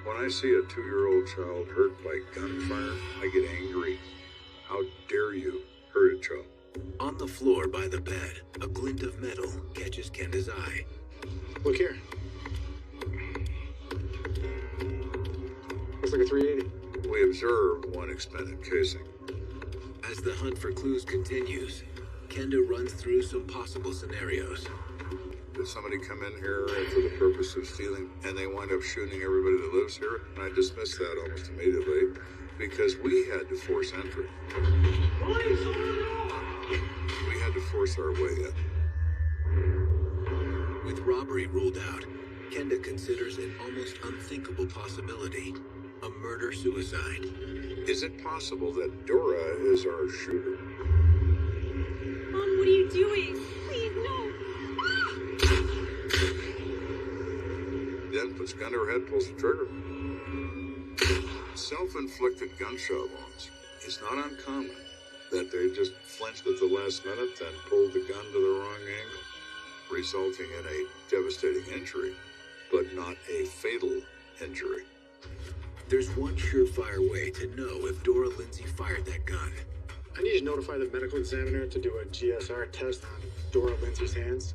When I see a 2-year-old child hurt by gunfire, I get angry. How dare you hurt a child? On the floor by the bed, a glint of metal catches Kenda's eye. Look here. Looks like a 380. We observe one expanded casing. As the hunt for clues continues, Kenda runs through some possible scenarios. Did somebody come in here for the purpose of stealing and they wind up shooting everybody that lives here? And I dismiss that almost immediately because we had to force entry. We had to force our way in. With robbery ruled out, Kenda considers an almost unthinkable possibility: a murder-suicide. Is it possible that Dora is our shooter? Mom, what are you doing? Please, no. Then puts gun to her head, pulls the trigger. Self-inflicted gunshot wounds. It's not uncommon that they just flinched at the last minute, then pulled the gun to the wrong angle, resulting in a devastating injury, but not a fatal injury. There's one surefire way to know if Dora Lindsay fired that gun. I need to notify the medical examiner to do a GSR test on Dora Lindsay's hands.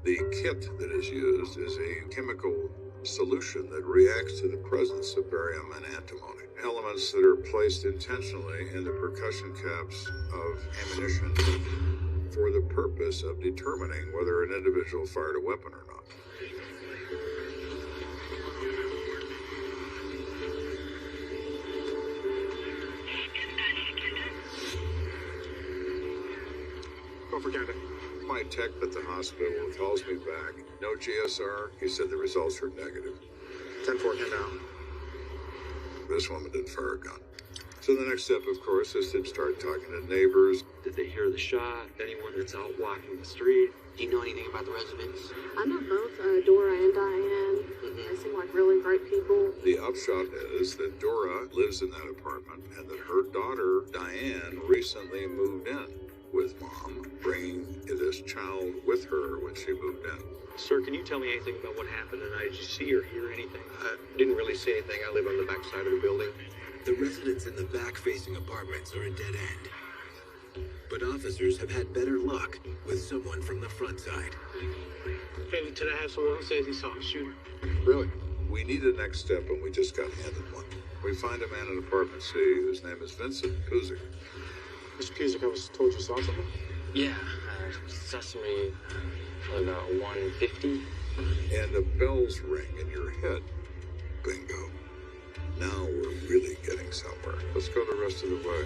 The kit that is used is a chemical solution that reacts to the presence of barium and antimony, elements that are placed intentionally in the percussion caps of ammunition for the purpose of determining whether an individual fired a weapon or not. Go for Kenda. My tech at the hospital calls me back. No GSR. He said the results are negative. 10-4, Kenda. This woman didn't fire a gun. So the next step, of course, is to start talking to neighbors. Did they hear the shot? Anyone that's out walking the street? Do you know anything about the residents? I know both Dora and Diane. They seem like really great people. The upshot is that Dora lives in that apartment and that her daughter, Diane, recently moved in with Mom, bringing this child with her when she moved in. Sir, can you tell me anything about what happened tonight? Did you see or hear anything? Didn't really see anything. I live on the back side of the building. The residents in the back-facing apartments are a dead end. But officers have had better luck with someone from the front side. Hey, Lieutenant, I have someone who says he saw a shooter. Really? We need a next step, and we just got handed one. We find a man in apartment C whose name is Vincent Kuzik. Mr. Kuzik, I was told you saw something? Yeah, Sesame, probably about 150. And a bell's ring in your head. Bingo. Now we're really getting somewhere. Let's go the rest of the way.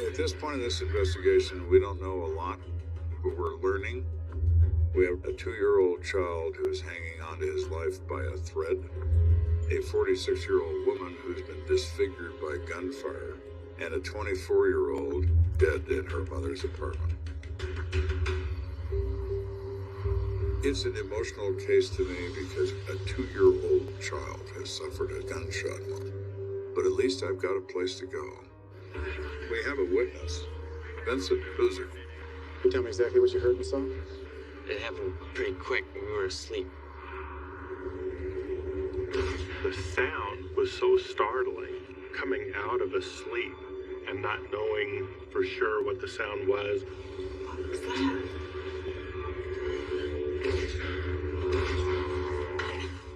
At this point in this investigation, we don't know a lot, but we're learning. We have a 2-year-old child who's hanging on to his life by a thread, a 46-year-old woman who's been disfigured by gunfire, and a 24-year-old dead in her mother's apartment. It's an emotional case to me because a 2-year-old child has suffered a gunshot wound. But at least I've got a place to go. We have a witness, Vincent Boozer. Can you tell me exactly what you heard and saw? It happened pretty quick. We were asleep. The sound was so startling, coming out of a sleep and not knowing for sure what the sound was. What was that?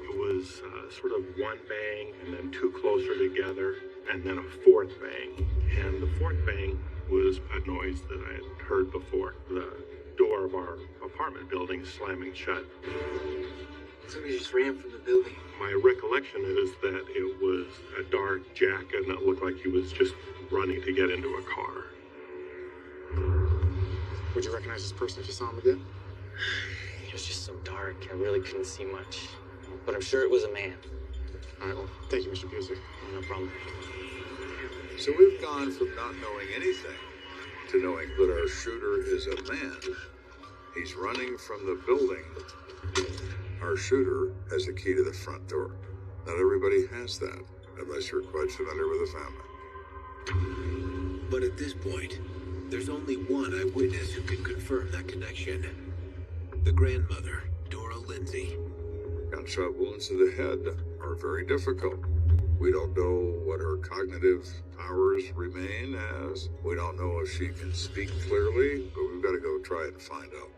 It was sort of one bang and then two closer together and then a fourth bang. And the fourth bang was a noise that I had heard before. The door of our apartment building slamming shut. Somebody just ran from the building. My recollection is that it was a dark jacket and it looked like he was just running to get into a car. Would you recognize this person if you saw him again? It was just so dark, I really couldn't see much. But I'm sure it was a man. All right, well, thank you, Mr. Busick. No problem. So we've gone from not knowing anything to knowing that our shooter is a man. He's running from the building. Our shooter has a key to the front door. Not everybody has that, unless you're quite familiar with the family. But at this point, there's only one eyewitness who can confirm that connection. The grandmother, Dora Lindsay. Gunshot wounds to the head are very difficult. We don't know what her cognitive powers remain as. We don't know if she can speak clearly, but we've got to go try and find out.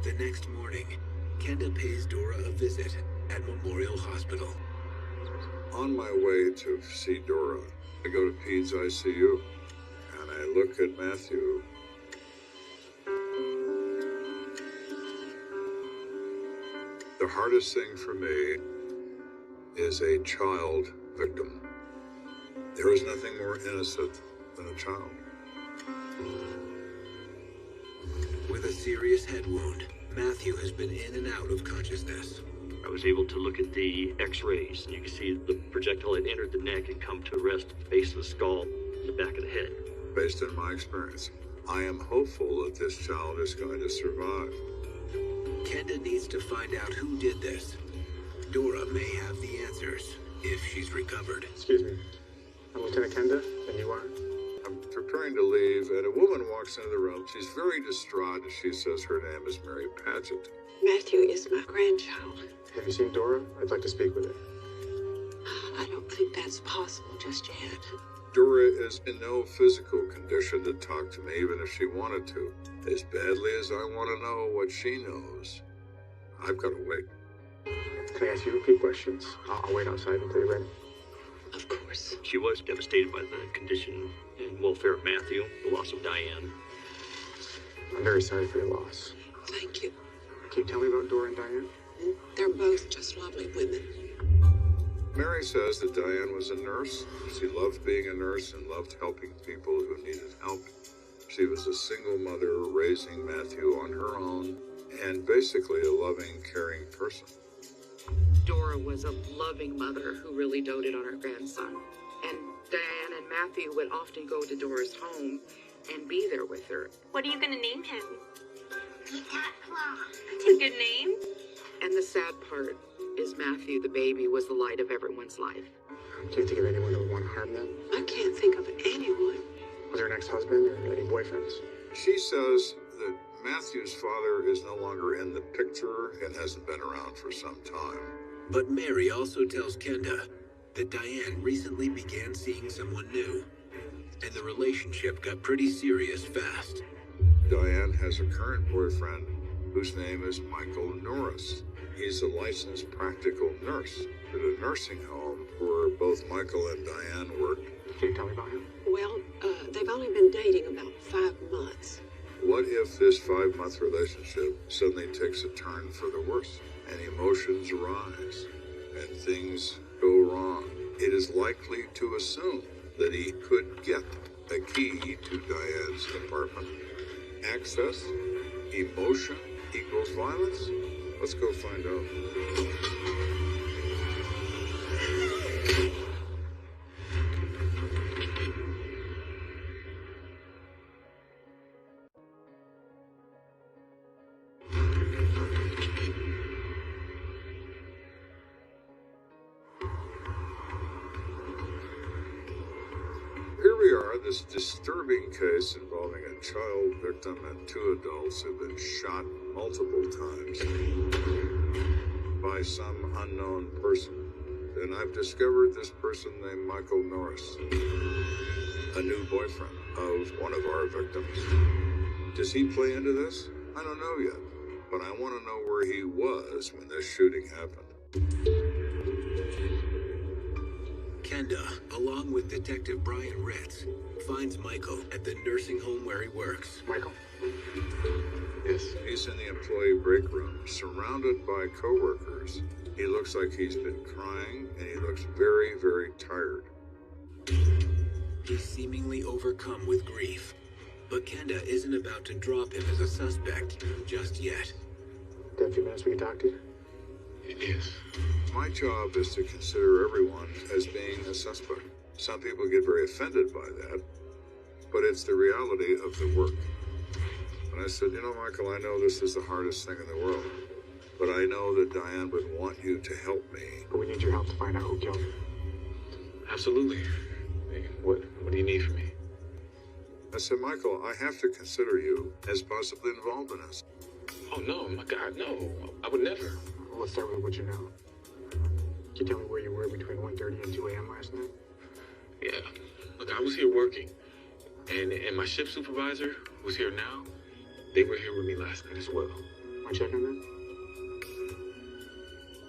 The next morning, Kenda pays Dora a visit at Memorial Hospital. On my way to see Dora, I go to Peds ICU, and I look at Matthew. The hardest thing for me is a child victim. There is nothing more innocent than a child. With a serious head wound, Matthew has been in and out of consciousness. I was able to look at the x-rays, and you can see the projectile had entered the neck and come to rest at the base of the skull and the back of the head. Based on my experience, I am hopeful that this child is going to survive. Kenda needs to find out who did this. Dora may have the answers if she's recovered. Excuse me. I'm Lieutenant Kenda, and you are? I'm preparing to leave, and a woman walks into the room. She's very distraught, and she says her name is Mary Paget. Matthew is my grandchild. Have you seen Dora? I'd like to speak with her. I don't think that's possible just yet. Dora is in no physical condition to talk to me, even if she wanted to. As badly as I want to know what she knows, I've got to wait. Can I ask you a few questions? I'll wait outside until you're ready. Of course. She was devastated by the condition and welfare of Matthew, the loss of Diane. I'm very sorry for your loss. Thank you. Can you tell me about Dora and Diane? They're both just lovely women. Mary says that Diane was a nurse. She loved being a nurse and loved helping people who needed help. She was a single mother raising Matthew on her own and basically a loving, caring person. Dora was a loving mother who really doted on her grandson. And Diane and Matthew would often go to Dora's home and be there with her. What are you going to name him? That's a good name. And the sad part is Matthew, the baby, was the light of everyone's life. Can you think of anyone who would want to harm them? I can't think of anyone. Was her ex-husband or any boyfriends? She says that Matthew's father is no longer in the picture and hasn't been around for some time. But Mary also tells Kenda that Diane recently began seeing someone new, and the relationship got pretty serious fast. Diane has a current boyfriend whose name is Michael Norris. He's a licensed practical nurse at a nursing home where both Michael and Diane worked. Can you tell me about him? Well, they've only been dating about 5 months. What if this 5-month relationship suddenly takes a turn for the worse, and emotions rise, and things go wrong? It is likely to assume that he could get a key to Diane's apartment. Access, emotion equals violence? Let's go find out. Here we are, this disturbing case involving a child victim and 2 adults who've been shot multiple times by some unknown person. And I've discovered this person named Michael Norris, a new boyfriend of one of our victims. Does he play into this? I don't know yet, but I want to know where he was when this shooting happened. Kenda, along with Detective Brian Ritz, finds Michael at the nursing home where he works. Michael? Yes. He's in the employee break room, surrounded by coworkers. He looks like he's been crying, and he looks very, very tired. He's seemingly overcome with grief, but Kenda isn't about to drop him as a suspect just yet. Got a few minutes we can talk to you? Yes. My job is to consider everyone as being a suspect. Some people get very offended by that, but it's the reality of the work. And I said, you know, Michael, I know this is the hardest thing in the world, but I know that Diane would want you to help me. But we need your help to find out who killed him. Absolutely. Hey, what do you need from me? I said, Michael, I have to consider you as possibly involved in this. Oh, no, my God, no. I would never. Well, let's start with what you know. Can you tell me where you were between 1:30 and 2 a.m. last night? Yeah. Look, I was here working, and my shift supervisor, who's here now, they were here with me last night as well. Want to check on that?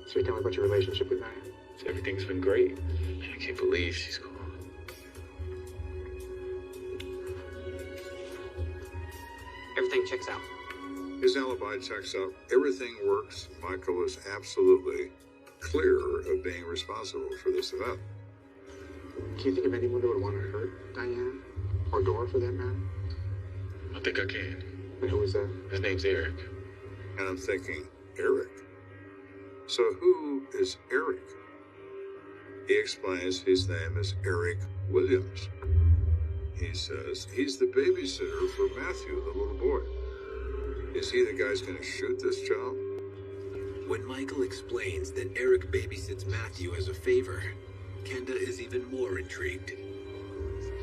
So you tell me about your relationship with Diane? Everything's been great. Man, I can't believe she's gone. Everything checks out. His alibi checks out. Everything works. Michael is absolutely clear of being responsible for this event. Can you think of anyone that would want to hurt Diane? Or Dora, for that matter? I think I can. And who is that? His name's Eric. And I'm thinking, Eric? So who is Eric? He explains his name is Eric Williams. He says he's the babysitter for Matthew, the little boy. Is he the guy who's going to shoot this child? When Michael explains that Eric babysits Matthew as a favor, Kenda is even more intrigued.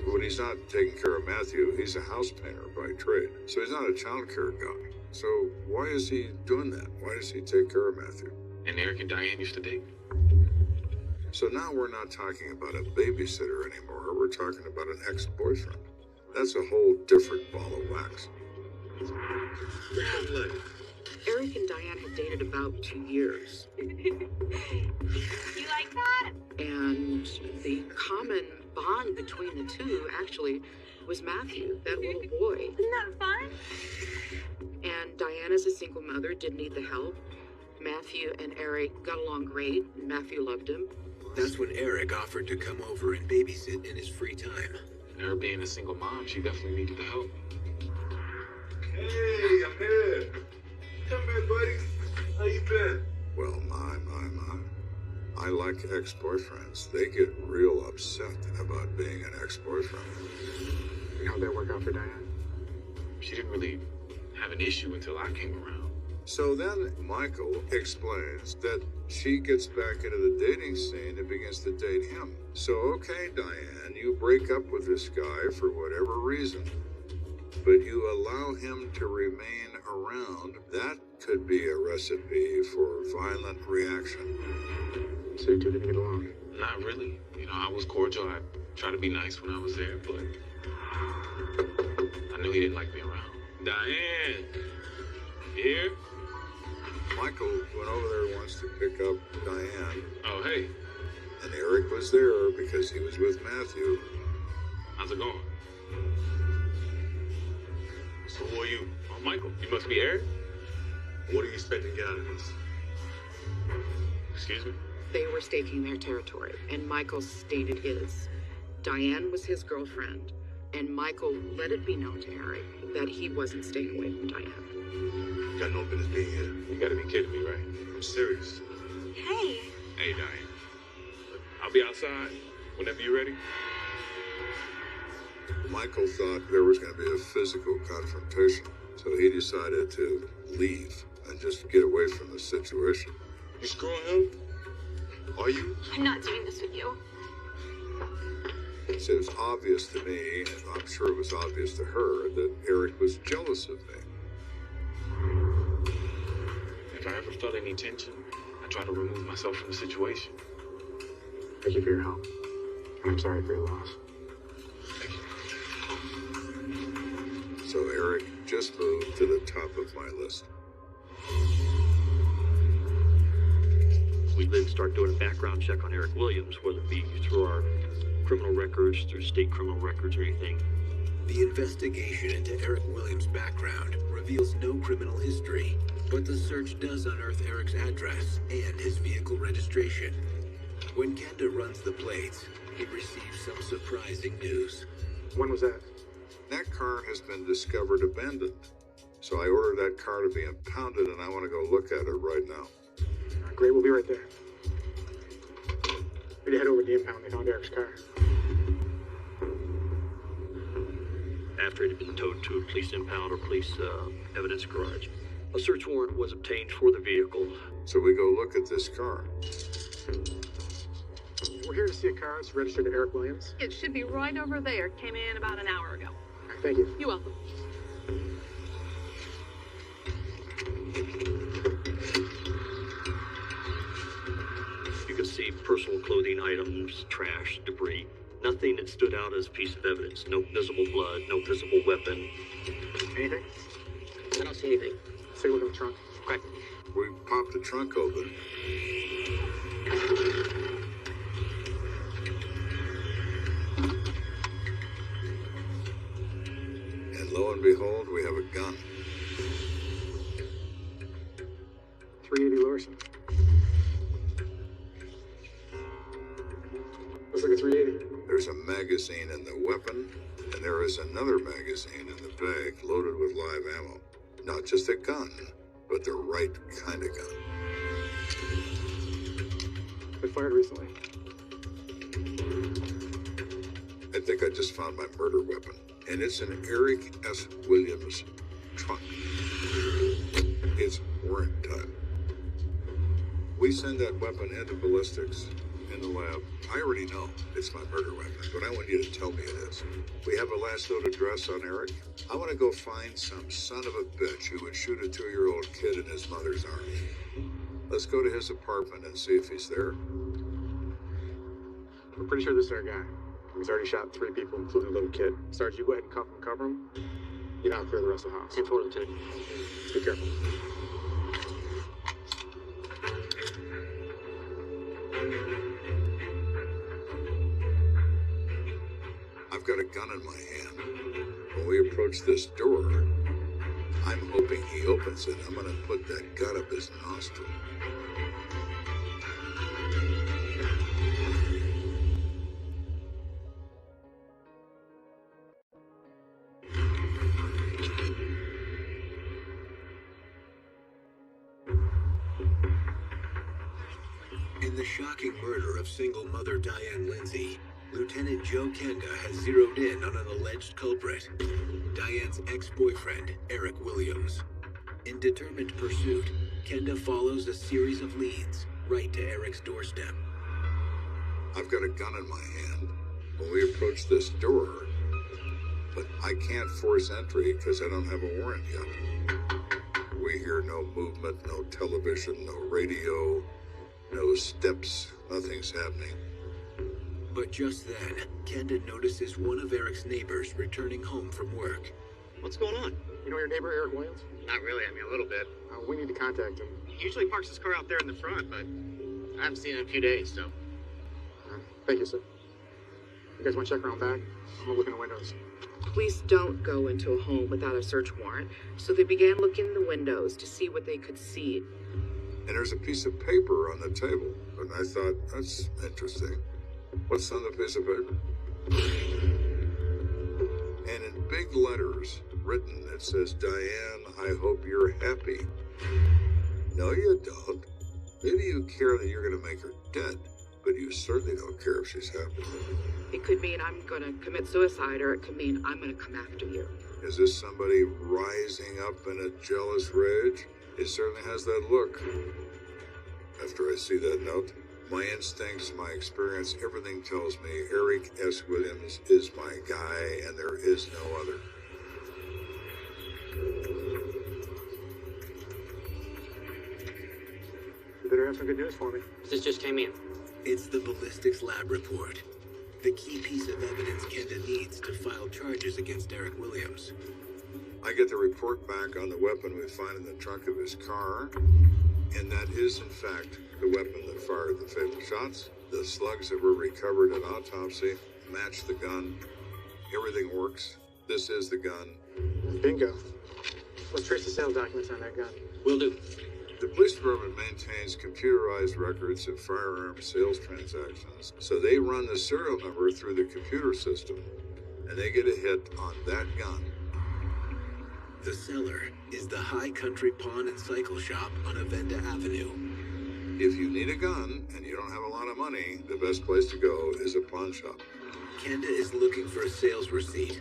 When he's not taking care of Matthew, he's a house painter by trade. So he's not a child care guy. So why is he doing that? Why does he take care of Matthew? And Eric and Diane used to date. So now we're not talking about a babysitter anymore. We're talking about an ex-boyfriend. That's a whole different ball of wax. Eric and Diane had dated about 2 years. You like that? And the common bond between the two actually was Matthew, that little boy. Isn't that fun? And Diane, as a single mother, did need the help. Matthew and Eric got along great. Matthew loved him. That's when Eric offered to come over and babysit in his free time. And her being a single mom, she definitely needed the help. Hey, I'm here. Come back, buddy. How you been? Well, my. I like ex-boyfriends. They get real upset about being an ex-boyfriend. And how'd that work out for Diane? She didn't really have an issue until I came around. So then Michael explains that she gets back into the dating scene and begins to date him. So, okay, Diane, you break up with this guy for whatever reason, but you allow him to remain around. That could be a recipe for violent reaction. So you two didn't get along? Not really. You know, I was cordial. I tried to be nice when I was there, but I knew he didn't like me around. Diane, you here? Michael went over there once to pick up Diane. Oh, hey. And Eric was there because he was with Matthew. How's it going? So who are you? Oh, Michael. You must be Eric? What do you expect to get out of this? Excuse me? They were staking their territory, and Michael stated his. Diane was his girlfriend, and Michael let it be known to Eric that he wasn't staying away from Diane. You got no business being here. You gotta be kidding me, right? I'm serious. Hey. Hey, Diane. I'll be outside whenever you're ready. Michael thought there was going to be a physical confrontation, so he decided to leave and just get away from the situation. You screwing him? Are you? I'm not doing this with you. So it was obvious to me, and I'm sure it was obvious to her, that Eric was jealous of me. If I ever felt any tension, I try to remove myself from the situation. Thank you for your help. And I'm sorry for your loss. So Eric just moved to the top of my list. We then start doing a background check on Eric Williams, whether it be through our criminal records, through state criminal records, or anything. The investigation into Eric Williams' background reveals no criminal history, but the search does unearth Eric's address and his vehicle registration. When Kenda runs the plates, he receives some surprising news. When was that? That car has been discovered abandoned. So I ordered that car to be impounded, and I want to go look at it right now. Great, we'll be right there. We head over to the impound. They found Eric's car. After it had been towed to a police impound or police evidence garage, a search warrant was obtained for the vehicle. So we go look at this car. We're here to see a car that's registered to Eric Williams. It should be right over there. Came in about an hour ago. Thank you. You're welcome. You could see personal clothing items, trash, debris. Nothing that stood out as a piece of evidence. No visible blood, no visible weapon. Anything? I don't see anything. Let's take a look in the trunk. Okay. We popped the trunk open. And lo and behold, we have a gun. 380 Lorson. Looks like a 380. There's a magazine in the weapon, and there is another magazine in the bag loaded with live ammo. Not just a gun, but the right kind of gun. Been fired recently. I think I just found my murder weapon, and it's in Eric S. Williams' trunk. It's warrant time. We send that weapon into ballistics in the lab. I already know it's my murder weapon, but I want you to tell me it is. We have a last known address on Eric. I want to go find some son of a bitch who would shoot a 2-year-old kid in his mother's arms. Let's go to his apartment and see if he's there. We're pretty sure this is our guy. He's already shot 3 people, including a little kid. Sarge, you go ahead and cuff him, cover him. You now clear the rest of the house. 10-4, Lieutenant. Be careful. I've got a gun in my hand. When we approach this door, I'm hoping he opens it. I'm going to put that gun up his nostril. In the shocking murder of single mother Diane Lindsay, Lieutenant Joe Kenda has zeroed in on an alleged culprit, Diane's ex-boyfriend, Eric Williams. In determined pursuit, Kenda follows a series of leads right to Eric's doorstep. I've got a gun in my hand when we approach this door, but I can't force entry because I don't have a warrant yet. We hear no movement, no television, no radio, no steps, nothing's happening. But just then, Kenda notices one of Eric's neighbors returning home from work. What's going on? You know your neighbor, Eric Williams? Not really, I mean a little bit. We need to contact him. He usually parks his car out there in the front, but I haven't seen him in a few days, so. Thank you, sir. You guys want to check around back? I'm gonna look in the windows. Police don't go into a home without a search warrant, so they began looking in the windows to see what they could see. And there's a piece of paper on the table. And I thought, that's interesting. What's on the piece of paper? And in big letters, written, it says, Diane, I hope you're happy. No, you don't. Maybe you care that you're going to make her dead, but you certainly don't care if she's happy. It could mean I'm gonna commit suicide, or it could mean I'm gonna come after you. Is this somebody rising up in a jealous rage? It certainly has that look. After I see that note, my instincts, my experience, everything tells me Eric S. Williams is my guy, and there is no other. You better have some good news for me. This just came in. It's the ballistics lab report. The key piece of evidence Kenda needs to file charges against Eric Williams. I get the report back on the weapon we find in the trunk of his car, and that is, in fact, the weapon that fired the fatal shots. The slugs that were recovered at autopsy match the gun. Everything works. This is the gun. Bingo. Let's trace the sales documents on that gun. Will do. The police department maintains computerized records of firearms sales transactions, so they run the serial number through the computer system, and they get a hit on that gun. The seller is the High Country Pawn and Cycle Shop on Avenda Avenue. If you need a gun and you don't have a lot of money, the best place to go is a pawn shop. Kenda is looking for a sales receipt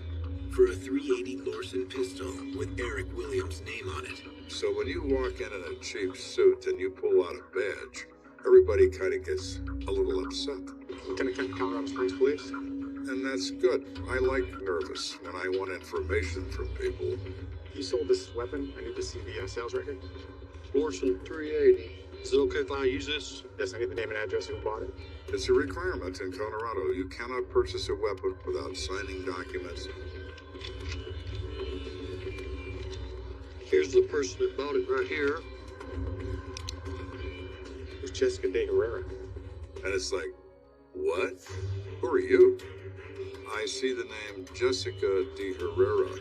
for a .380 Lorson pistol with Eric Williams' name on it. So when you walk in a cheap suit and you pull out a badge, everybody kind of gets a little upset. Lieutenant Kent, Colorado Springs Police. And that's good. I like nervous when I want information from people. You sold this weapon. I need to see the sales record. Lorson 380. Is it okay if I use this? Yes, I need the name and address of who bought it. It's a requirement in Colorado. You cannot purchase a weapon without signing documents. Here's the person that bought it right here. It's Jessica De Herrera. And it's like, what? Who are you? I see the name Jessica De Herrera,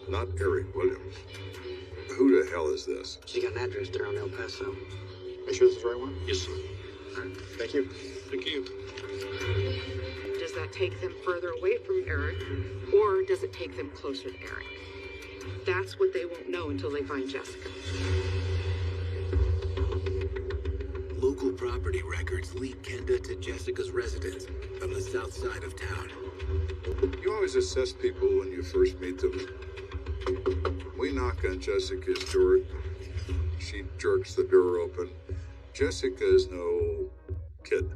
not Eric Williams. Who the hell is this? She got an address there on El Paso. Make sure this is the right one? Yes, sir. All right. Thank you. Thank you. Does that take them further away from Eric, or does it take them closer to Eric? That's what they won't know until they find Jessica. Local property records lead Kenda to Jessica's residence on the south side of town. You always assess people when you first meet them. We knock on Jessica's door. She jerks the door open. Jessica is no kid.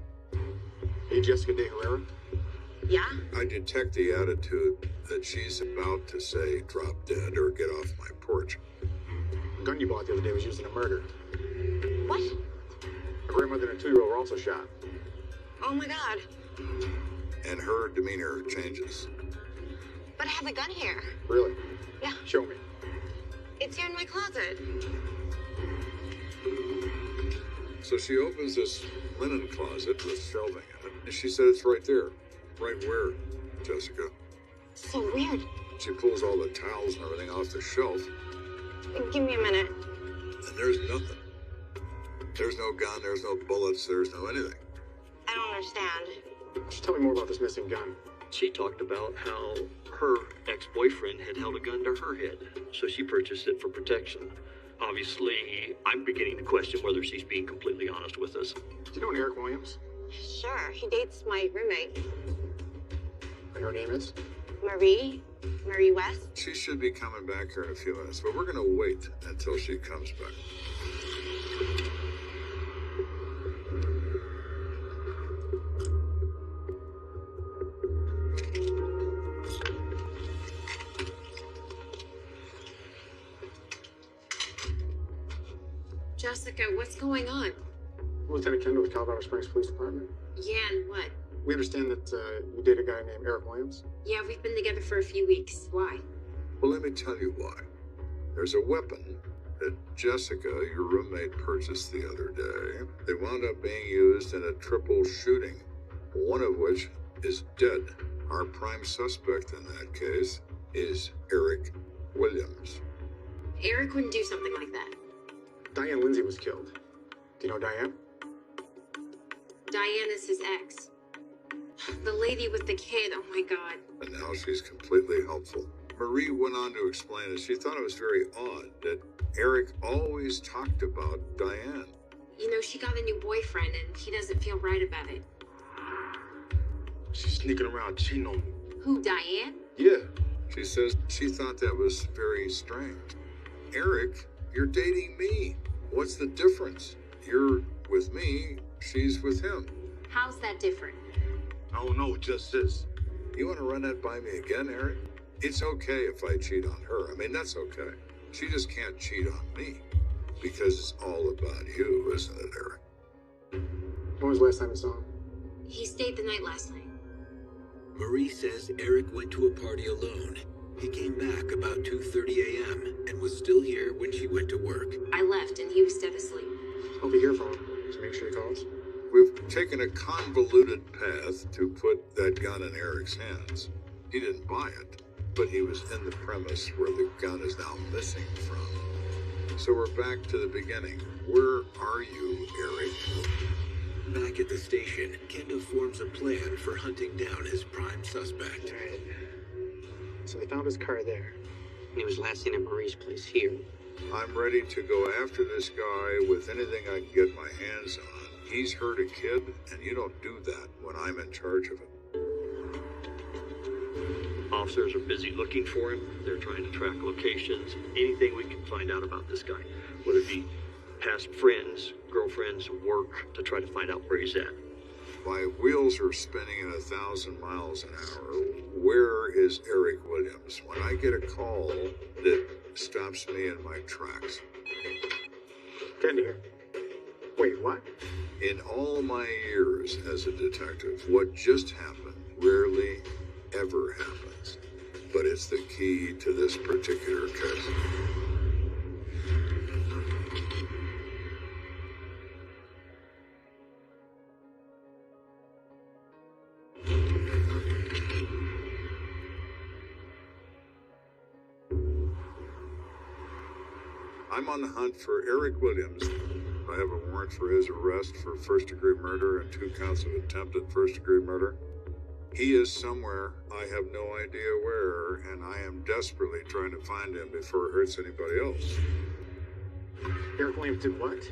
Hey, Jessica De Herrera? Yeah? I detect the attitude that she's about to say, drop dead or get off my porch. The gun you bought the other day was used in a murder. What? A grandmother and a 2-year-old were also shot. Oh my god. And her demeanor changes. But I have the gun here. Really? Yeah. Show me. It's here in my closet. So she opens this linen closet with shelving in it, and she said it's right there. Right where, Jessica? So weird. She pulls all the towels and everything off the shelf, Give me a minute. and there's nothing. There's no gun, there's no bullets, there's no anything. I don't understand. Just tell me more about this missing gun. She talked about how her ex-boyfriend had held a gun to her head, so she purchased it for protection. Obviously, I'm beginning to question whether she's being completely honest with us. Do you know an Eric Williams? Sure, he dates my roommate. And her name is? Marie West. She should be coming back here in a few minutes, but we're gonna wait until she comes back. Jessica, what's going on? Lieutenant Kendall with Colorado Springs Police Department. Yeah, and what? We understand that you date a guy named Eric Williams. Yeah, we've been together for a few weeks. Why? Well, let me tell you why. There's a weapon that Jessica, your roommate, purchased the other day. They wound up being used in a triple shooting, one of which is dead. Our prime suspect in that case is Eric Williams. Eric wouldn't do something like that. Diane Lindsay was killed. Do you know Diane? Diane is his ex. The lady with the kid, oh my god. And now she's completely helpful. Marie went on to explain that she thought it was very odd that Eric always talked about Diane. You know, she got a new boyfriend and he doesn't feel right about it. She's sneaking around cheating on me. Who, Diane? Yeah. She says she thought that was very strange. Eric, you're dating me. What's the difference? You're with me, she's with him. How's that different? I don't know, just this. You want to run that by me again, Eric? It's okay if I cheat on her. I mean, that's okay. She just can't cheat on me. Because it's all about you, isn't it, Eric? When was the last time you saw him? He stayed the night last night. Marie says Eric went to a party alone. He came back about 2:30 a.m. and was still here when she went to work. I left and he was dead asleep. I'll be here for him, so make sure he calls. We've taken a convoluted path to put that gun in Eric's hands. He didn't buy it, but he was in the premise where the gun is now missing from. So we're back to the beginning. Where are you, Eric? Back at the station, Kenda forms a plan for hunting down his prime suspect. Right. So they found his car there. He was last seen at Marie's place here. I'm ready to go after this guy with anything I can get my hands on. He's hurt a kid, and you don't do that when I'm in charge of it. Officers are busy looking for him. They're trying to track locations. Anything we can find out about this guy. Whether it be past friends, girlfriends, work, to try to find out where he's at. My wheels are spinning at 1,000 miles an hour. Where is Eric Williams when I get a call that stops me in my tracks? Kenda here. Wait, what? In all my years as a detective, what just happened rarely ever happens. But it's the key to this particular case. I'm on the hunt for Eric Williams. I have a warrant for his arrest for first-degree murder and 2 counts of attempted first-degree murder. He is somewhere, I have no idea where, and I am desperately trying to find him before it hurts anybody else. Eric Williams did what?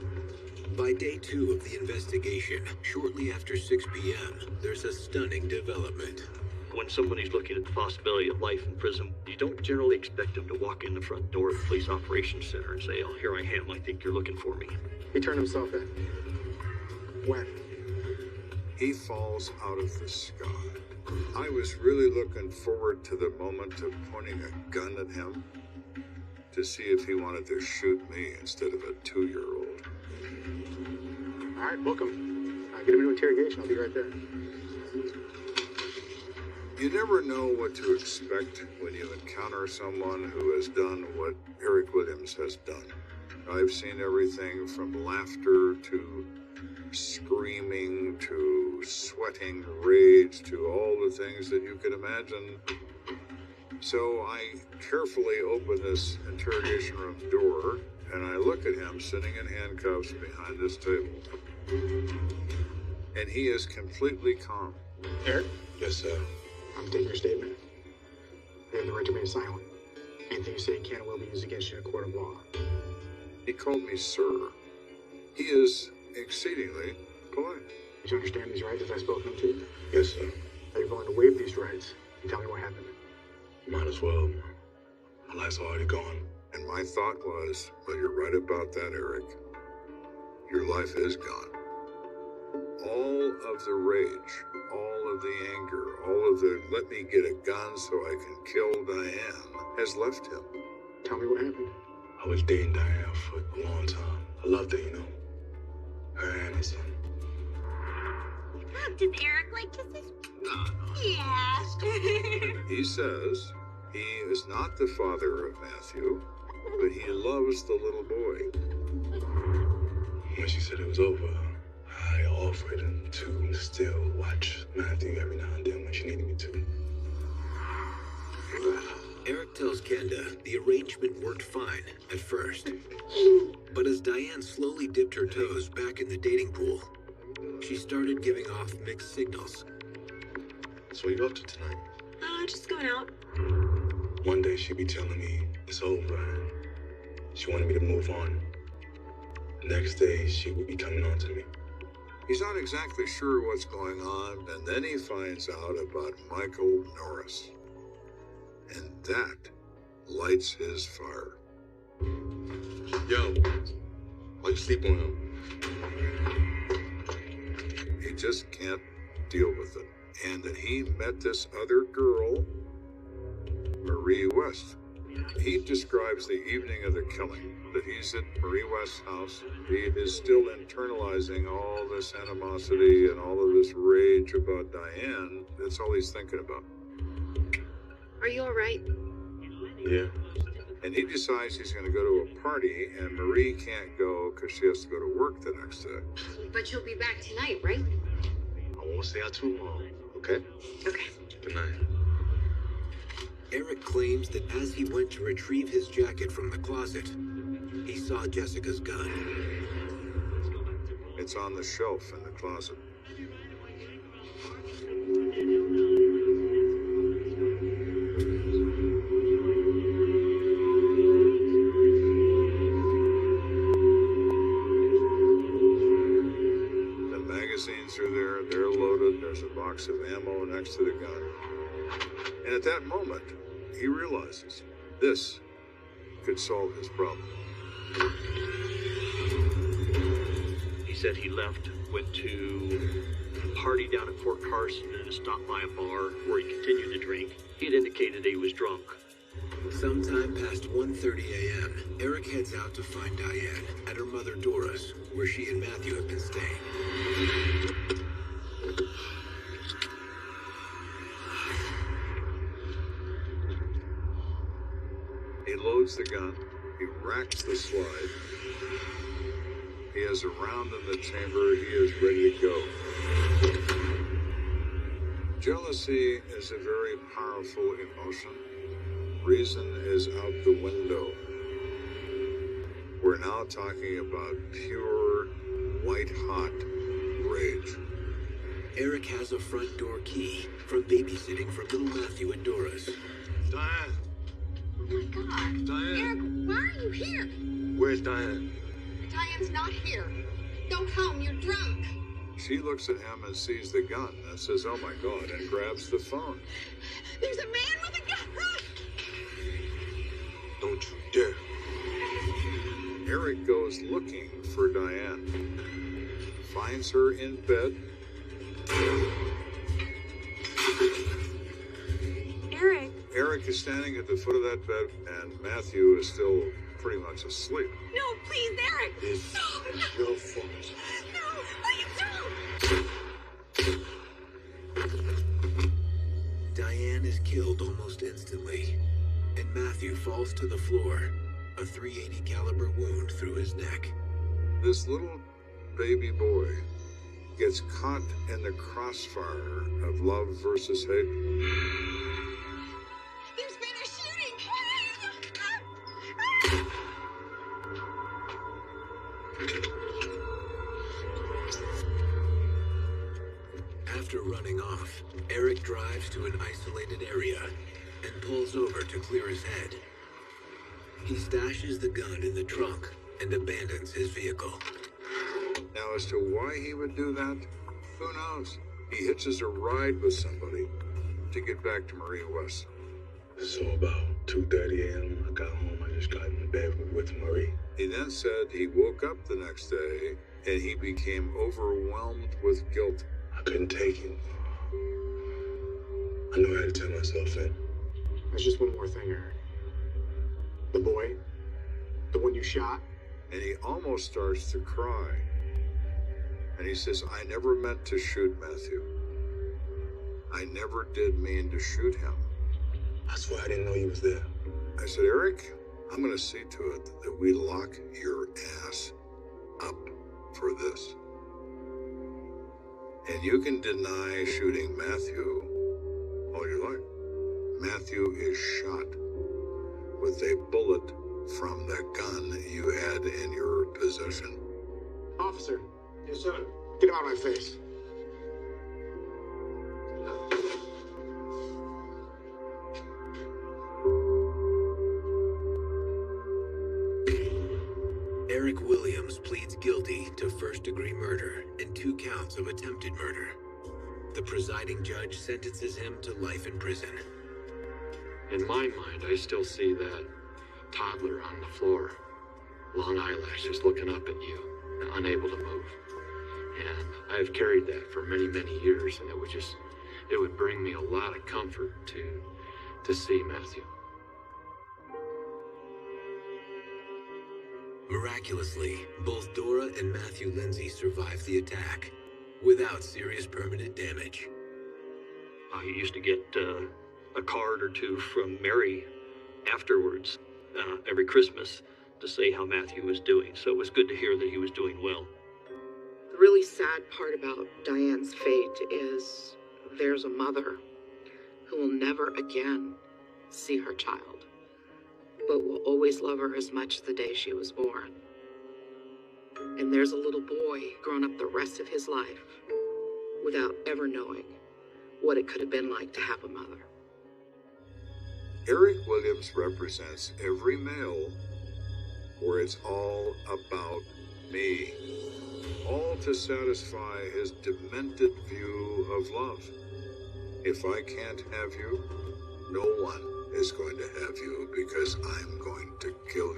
By day 2 of the investigation, shortly after 6 p.m., there's a stunning development. When somebody's looking at the possibility of life in prison, you don't generally expect them to walk in the front door of the police operations center and say, "Oh, here I am, I think you're looking for me." He turned himself in. When? He falls out of the sky. I was really looking forward to the moment of pointing a gun at him to see if he wanted to shoot me instead of a 2-year-old. All right, book him. Get him into interrogation. I'll be right there. You never know what to expect when you encounter someone who has done what Eric Williams has done. I've seen everything from laughter to screaming to sweating rage to all the things that you could imagine. So I carefully open this interrogation room door and I look at him sitting in handcuffs behind this table. And he is completely calm. Eric? Yes, sir. I'm taking your statement. You have the right to remain silent. Anything you say can and will be used against you in a court of law. He called me sir. He is exceedingly polite. Did you understand these rights as I spoke them to you? Yes, sir. Are you willing to waive these rights and tell me what happened? Might as well. My life's already gone. And my thought was, well, you're right about that, Eric. Your life is gone. All of the rage, all of the anger, all of the let me get a gun so I can kill Diane has left him. Tell me what happened. I was dating Diane for a long time. I loved her, you know. Her and his son. Does Eric like kisses? Yeah. He says he is not the father of Matthew, but he loves the little boy. When she said it was over, I offered to still watch Matthew every now and then when she needed me to. Eric tells Kenda the arrangement worked fine at first. But as Diane slowly dipped her toes back in the dating pool, she started giving off mixed signals. So what are you up to tonight? Just going out. One day she'd be telling me it's over and she wanted me to move on. The next day she would be coming on to me. He's not exactly sure what's going on, and then he finds out about Michael Norris. And that lights his fire. Yo, why you sleep on him? He just can't deal with it. And that he met this other girl, Marie West. He describes the evening of the killing, that he's at Marie West's house. He is still internalizing all this animosity and all of this rage about Diane. That's all he's thinking about. Are you all right? Yeah. And he decides he's going to go to a party, and Marie can't go because she has to go to work the next day. But you'll be back tonight, right? I won't stay out too long, okay? Okay. Good night. Eric claims that as he went to retrieve his jacket from the closet, he saw Jessica's gun. It's on the shelf in the closet. The magazines are there, they're loaded, there's a box of ammo next to the gun. And at that moment, he realizes this could solve his problem. He said he left, went to a party down at Fort Carson and stopped by a bar where he continued to drink. He had indicated he was drunk. Sometime past 1:30 a.m., Eric heads out to find Diane at her mother Dora's, where she and Matthew have been staying. He loads the gun, he racks the slide, he has a round in the chamber, he is ready to go. Jealousy is a very powerful emotion. Reason is out the window. We're now talking about pure, white-hot rage. Eric has a front door key from babysitting for little Matthew at Dora's. Diane! Oh my God. Diane! Eric, why are you here? Where's Diane? Diane's not here. Go home, you're drunk. She looks at him and sees the gun and says, "Oh my God," and grabs the phone. There's a man with a gun. Don't you dare. Eric goes looking for Diane, finds her in bed. Eric. Eric is standing at the foot of that bed, and Matthew is still pretty much asleep. No, please, Eric. It's no. your fault. No, please don't. Diane is killed almost instantly, and Matthew falls to the floor, a .380 caliber wound through his neck. This little baby boy gets caught in the crossfire of love versus hate. There's been a shooting. After running off, Eric drives to an isolated area and pulls over to clear his head. He stashes the gun in the trunk and abandons his vehicle. Now, as to why he would do that, who knows? He hitches a ride with somebody to get back to Marie West. So about 2:30 a.m. I got home. I just got in bed with Marie. He then said he woke up the next day and he became overwhelmed with guilt. I couldn't take it. I knew I had to turn myself in. There's just one more thing, Eric. The boy, the one you shot. And he almost starts to cry. And he says, I never meant to shoot Matthew. I never did mean to shoot him. I swear I didn't know he was there. I said, Eric, I'm going to see to it that we lock your ass up for this. And you can deny shooting Matthew all you like. Matthew is shot with a bullet from the gun you had in your possession. Officer. Yes, sir. Get him out of my face. Eric Williams pleads guilty to first-degree murder and 2 counts of attempted murder. The presiding judge sentences him to life in prison. In my mind, I still see that toddler on the floor, long eyelashes looking up at you, unable to move. And I've carried that for many, many years, and it would bring me a lot of comfort to see Matthew. Miraculously, both Dora and Matthew Lindsay survived the attack without serious permanent damage. He used to get a card or 2 from Mary afterwards, every Christmas, to say how Matthew was doing. So it was good to hear that he was doing well. The really sad part about Diane's fate is there's a mother who will never again see her child, but will always love her as much the day she was born. And there's a little boy grown up the rest of his life without ever knowing what it could have been like to have a mother. Eric Williams represents every male where it's all about me. All to satisfy his demented view of love. If I can't have you, no one is going to have you because I'm going to kill